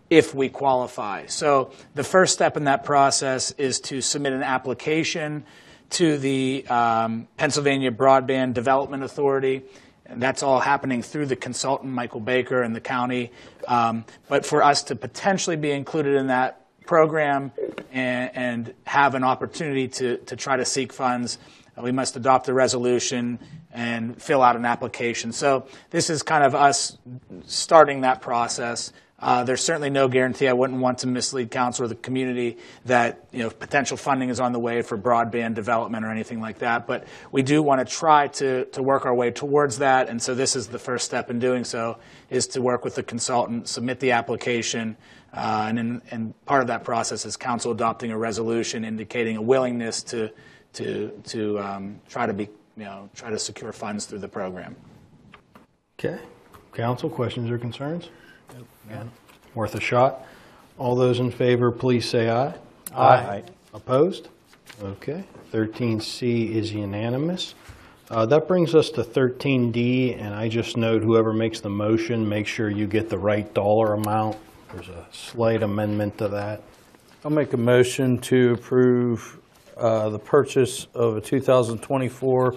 if we qualify. So the first step in that process is to submit an application to the Pennsylvania Broadband Development Authority. And that's all happening through the consultant, Michael Baker, and the county. But for us to potentially be included in that program and have an opportunity to try to seek funds, we must adopt a resolution and fill out an application. So this is kind of us starting that process. There's certainly no guarantee. I wouldn't want to mislead council or the community that potential funding is on the way for broadband development or anything like that. But we do want to try to work our way towards that. And so this is the first step in doing so, is to work with the consultant, submit the application, and part of that process is council adopting a resolution indicating a willingness to try to secure funds through the program. Okay. Council, questions or concerns? Worth a shot. All those in favor, please say aye. Aye. Opposed? Okay. 13C is unanimous. That brings us to 13D, and I just note whoever makes the motion, make sure you get the right dollar amount. There's a slight amendment to that. I'll make a motion to approve the purchase of a 2024-2025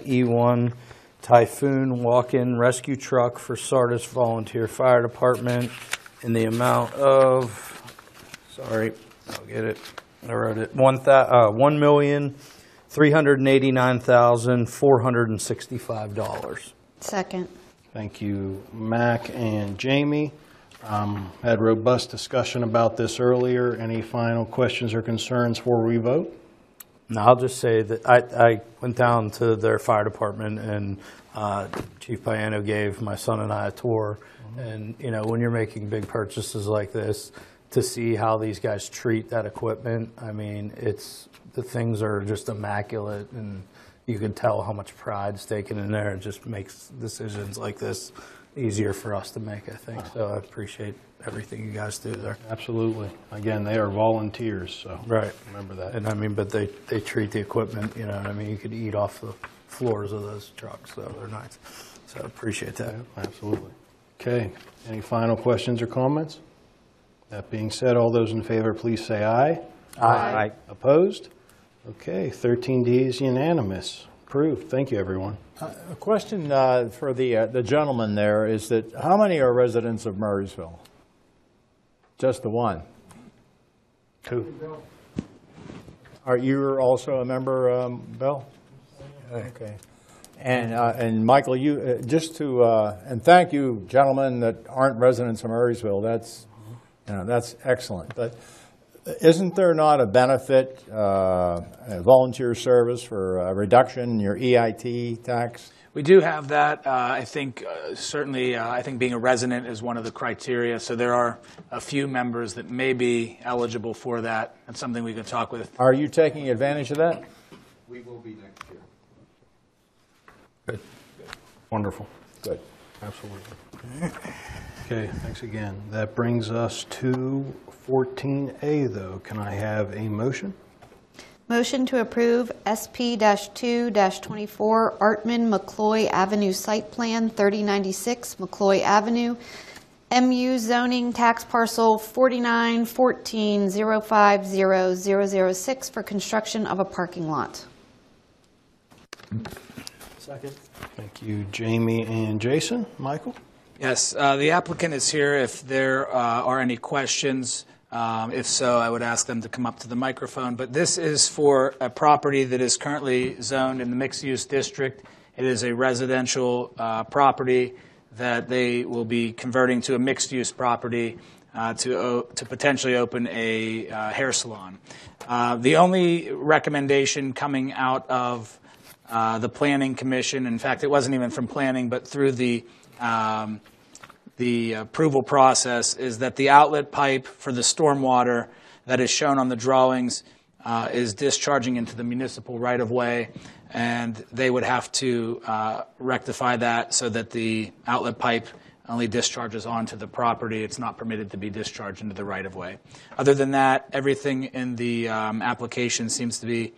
E1 Typhoon walk-in rescue truck for Sardis Volunteer Fire Department in the amount of, sorry, I'll get it, I wrote it, $1,389,465. Second. Thank you, Mac and Jamie. Had robust discussion about this earlier. Any final questions or concerns before we vote? No, I'll just say that I went down to their fire department and Chief Payano gave my son and I a tour. And, when you're making big purchases like this, to see how these guys treat that equipment, I mean, the things are just immaculate, and you can tell how much pride's taken in there. It just makes decisions like this easier for us to make, I think. So I appreciate everything you guys do there. Absolutely. Again, they are volunteers, so right. Remember that. And I mean, but they treat the equipment, you could eat off the floors of those trucks, so they're nice. So I appreciate that. Yeah, absolutely. Okay. Any final questions or comments? That being said, all those in favor, please say aye. Aye. Opposed? Okay. 13D is unanimous. Approved. Thank you, everyone. A question for the gentleman there is that how many are residents of Murraysville? Just the one? Two. Are you also a member, Bill? Okay. And Michael, you and thank you, gentlemen that aren't residents of Murraysville. That's excellent. But isn't there not a benefit, volunteer service for a reduction in your EIT tax? We do have that. I think certainly, I think being a resident is one of the criteria. So there are a few members that may be eligible for that. That's something we can talk with. Are you taking advantage of that? We will be next year. Good. Wonderful. Good. Absolutely. Okay, thanks again. That brings us to 14A, though. Can I have a motion? Motion to approve SP-2-24 Artman McCloy Avenue Site Plan 3096 McCloy Avenue, MU zoning tax parcel 4914050006 for construction of a parking lot. Second. Thank you, Jamie and Jason. Michael? Yes, the applicant is here if there are any questions. If so, I would ask them to come up to the microphone. But this is for a property that is currently zoned in the mixed-use district. It is a residential property that they will be converting to a mixed-use property to potentially open a hair salon. The only recommendation coming out of the Planning Commission, in fact, it wasn't even from planning, but through the approval process, is that the outlet pipe for the stormwater that is shown on the drawings is discharging into the municipal right-of-way, and they would have to rectify that so that the outlet pipe only discharges onto the property. It's not permitted to be discharged into the right-of-way. Other than that, everything in the application seems to be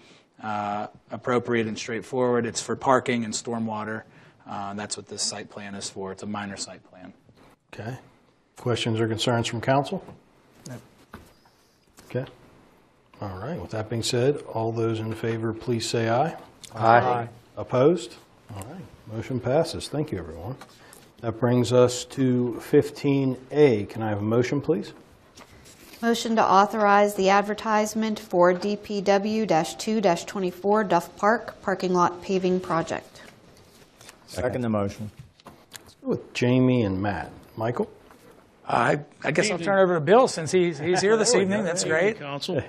appropriate and straightforward. It's for parking and stormwater. That's what this site plan is for. It's a minor site plan. Okay. Questions or concerns from council? Okay. All right. With that being said, all those in favor, please say aye. Aye. Opposed? All right. Motion passes. Thank you, everyone. That brings us to 15A. Can I have a motion, please? Motion to authorize the advertisement for DPW-2-24 Duff Park Parking Lot Paving Project. Second the motion. Let's go with Jamie and Matt. Michael? I guess I'll turn it over to Bill since he's here this evening. That's great. Council.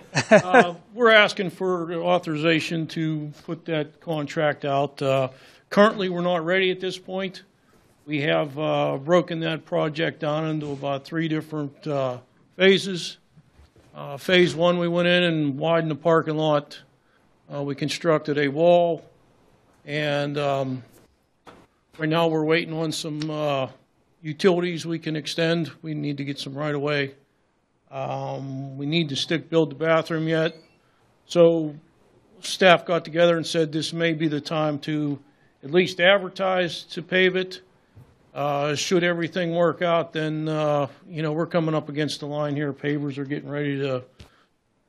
We're asking for authorization to put that contract out. Currently, we're not ready at this point. We have broken that project down into about 3 different phases. Phase 1, we went in and widened the parking lot. We constructed a wall, and right now we're waiting on some utilities we can extend. We need to get some right-of-way. We need to build the bathroom yet. So staff got together and said this may be the time to at least advertise to pave it. Should everything work out, then, we're coming up against the line here. Pavers are getting ready to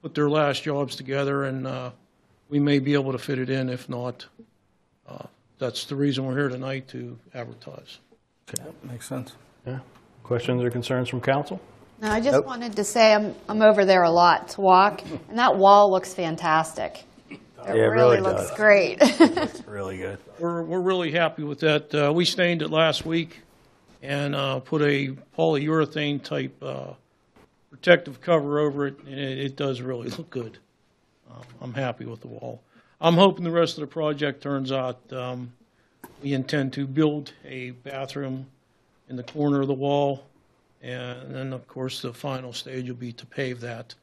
put their last jobs together, and we may be able to fit it in. If not, that's the reason we're here tonight, to advertise. Okay. Makes sense. Yeah. Questions or concerns from council? No, I just wanted to say I'm over there a lot to walk, and that wall looks fantastic. It really looks great. It's really good. We're really happy with that. We stained it last week and put a polyurethane type protective cover over it, and it does really look good. I'm happy with the wall. I'm hoping the rest of the project turns out. We intend to build a bathroom in the corner of the wall, and then, of course, the final stage will be to pave that.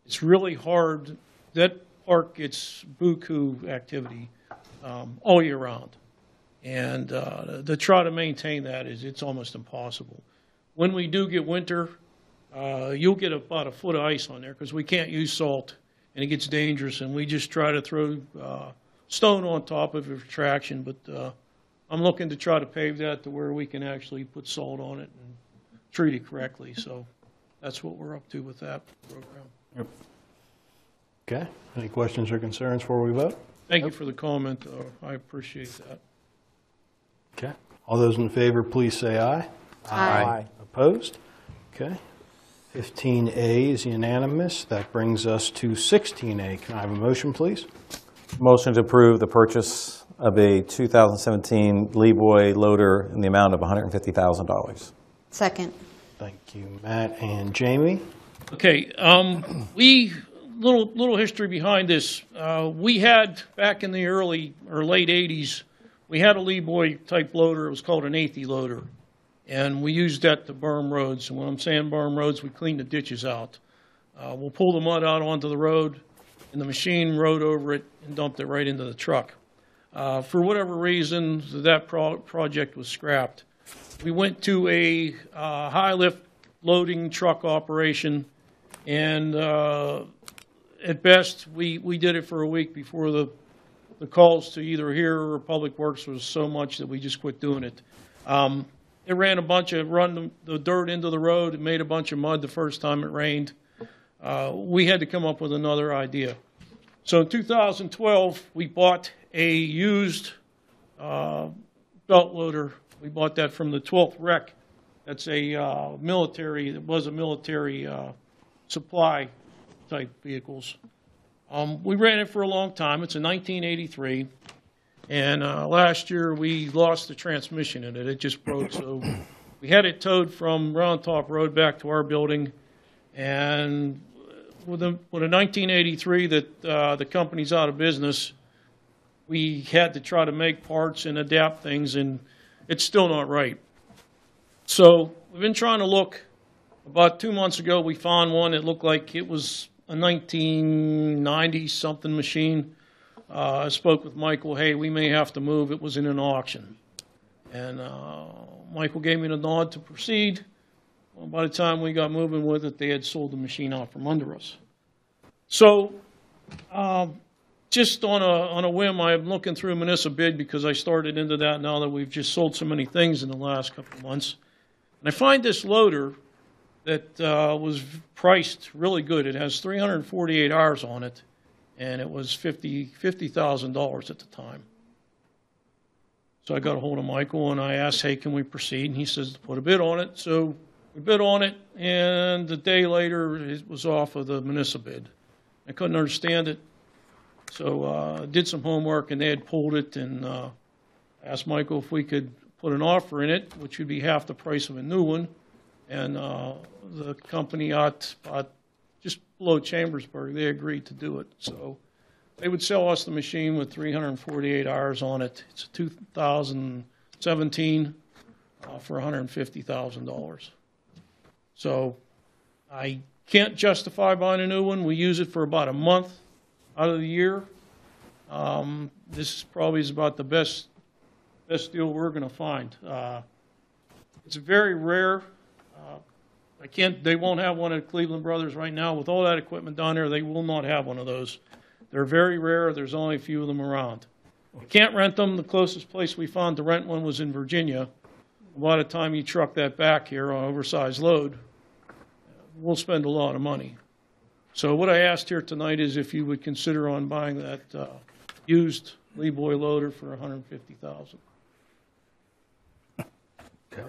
It's really hard. That park gets buku activity all year round, and to try to maintain that it's almost impossible. When we do get winter, you'll get about a foot of ice on there because we can't use salt, and it gets dangerous, and we just try to throw stone on top of it for traction. But I'm looking to try to pave that to where we can actually put salt on it and treat it correctly. So that's what we're up to with that program. Yep. Okay. Any questions or concerns before we vote? Thank you for the comment. I appreciate that. Okay. All those in favor, please say aye. Aye. Opposed? Okay. 15A is unanimous. That brings us to 16A. Can I have a motion, please? Motion to approve the purchase of a 2017 Leeboy loader in the amount of $150,000. Second. Thank you, Matt and Jamie. Okay, little history behind this. We had, back in the early or late 80s, we had a Leeboy type loader. It was called an 80 loader. And we used that to berm roads. And when I'm saying berm roads, we clean the ditches out. We'll pull the mud out onto the road, and the machine rode over it and dumped it right into the truck. For whatever reason, that project was scrapped. We went to a high lift loading truck operation, and at best, we did it for a week before the calls to either here or Public Works was so much that we just quit doing it. It run the dirt into the road. It made a bunch of mud the first time it rained. We had to come up with another idea. So in 2012, we bought a used belt loader. We bought that from the 12th Rec. That's a military supply type vehicles. We ran it for a long time. It's a 1983. And last year we lost the transmission in it. It just broke. So we had it towed from Round Top Road back to our building. And with a 1983 that the company's out of business, we had to try to make parts and adapt things, and it's still not right. So we've been trying to look About 2 months ago, we found one that looked like it was a 1990-something machine. I spoke with Michael, hey, we may have to move. It was in an auction. And Michael gave me the nod to proceed. Well, by the time we got moving with it, they had sold the machine out from under us. So just on a whim, I'm looking through municipal bid because I started into that now that we've just sold so many things in the last couple of months. And I find this loader that was priced really good. It has 348 hours on it, and it was $50,000 at the time. So I got a hold of Michael, and I asked, hey, can we proceed? And he says, put a bid on it. So we bid on it, and a day later, it was off of the municipal bid. I couldn't understand it. So I did some homework, and they had pulled it, and asked Michael if we could put an offer in it, which would be half the price of a new one. And the company out just below Chambersburg, they agreed to do it. So they would sell us the machine with 348 hours on it. It's a 2017 for $150,000. So I can't justify buying a new one. We use it for about a month out of the year. This probably is about the best deal we're going to find. It's very rare. They won't have one at Cleveland Brothers right now. With all that equipment down there, they will not have one of those. They're very rare. There's only a few of them around. You can't rent them. The closest place we found to rent one was in Virginia. By the time you truck that back here on an oversized load, we'll spend a lot of money. So what I asked here tonight is if you would consider on buying that used Leeboy loader for $150,000.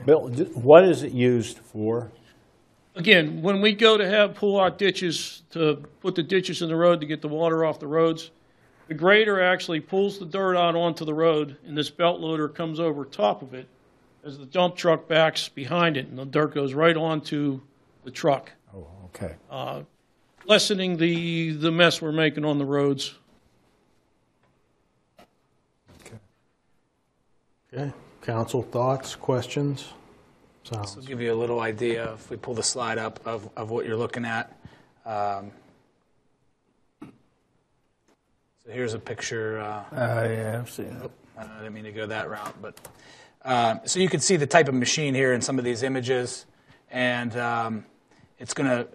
Bill, what is it used for? Again, when we go to pull out ditches, to put the ditches in the road to get the water off the roads, the grader actually pulls the dirt out onto the road, and this belt loader comes over top of it as the dump truck backs behind it, and the dirt goes right onto the truck. Oh, okay. Lessening the mess we're making on the roads. Okay. Council, thoughts, questions? This will give you a little idea, if we pull the slide up, of what you're looking at. So here's a picture. Yeah, I've seen it. I didn't mean to go that route, but so you can see the type of machine here in some of these images, and it's gonna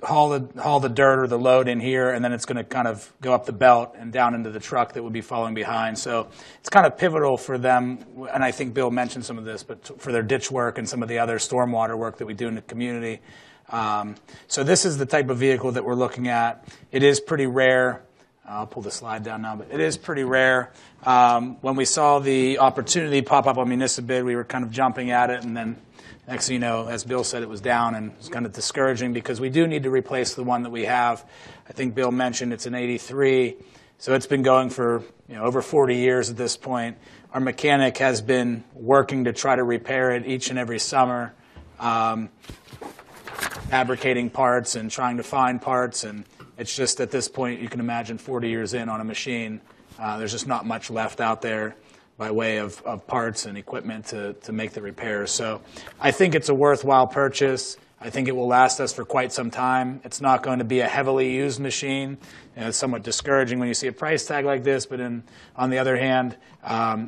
haul the dirt or the load in here, and then it's going to kind of go up the belt and down into the truck that would be following behind. So it's kind of pivotal for them, and I think Bill mentioned some of this, but for their ditch work and some of the other stormwater work that we do in the community. So this is the type of vehicle that we're looking at. It is pretty rare. I'll pull the slide down now, but it is pretty rare. When we saw the opportunity pop up on municipal bid, we were kind of jumping at it, and then next thing you know, as Bill said, it was down, and it's kind of discouraging because we do need to replace the one that we have. I think Bill mentioned it's an 83, so it's been going for over 40 years at this point. Our mechanic has been working to try to repair it each and every summer, fabricating parts and trying to find parts, and it's just at this point, you can imagine 40 years in on a machine, there's just not much left out there by way of parts and equipment to make the repairs. So I think it's a worthwhile purchase. I think it will last us for quite some time. It's not going to be a heavily used machine. It's somewhat discouraging when you see a price tag like this, but on the other hand,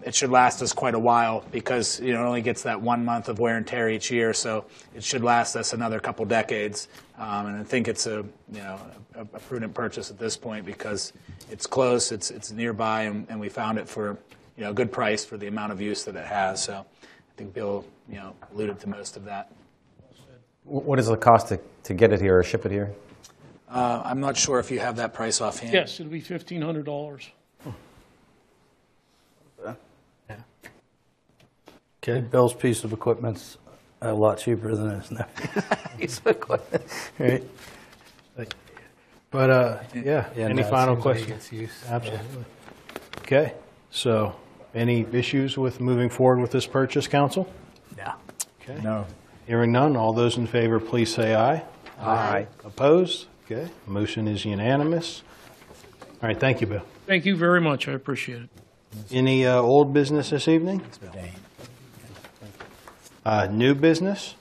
it should last us quite a while because it only gets that 1 month of wear and tear each year, so it should last us another couple decades. And I think it's a prudent purchase at this point because it's close, it's nearby, and we found it for a good price for the amount of use that it has. So I think Bill alluded to most of that. What is the cost to get it here or ship it here? I'm not sure if you have that price offhand. Yes, it'll be $1,500. Yeah. Okay, Bill's piece of equipment's a lot cheaper than his nephew's piece of equipment. Right. But, yeah, any no, final it seems like it questions? gets used. Absolutely. Okay, so any issues with moving forward with this purchase, council? Yeah. Okay. No. Hearing none, all those in favor, please say aye. Aye. Opposed? Okay, motion is unanimous. All right, thank you, Bill. Thank you very much. I appreciate it. Any old business this evening? New business?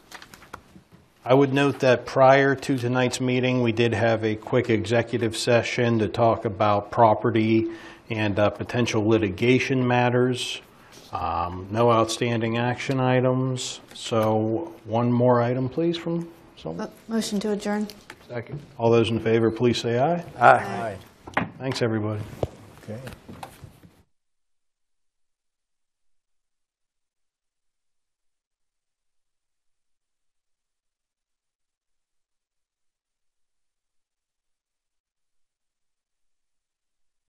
I would note that prior to tonight's meeting, we did have a quick executive session to talk about property and potential litigation matters. No outstanding action items. So one more item, please, from someone. Motion to adjourn. Second. All those in favor, please say aye. Aye. Thanks, everybody. Okay.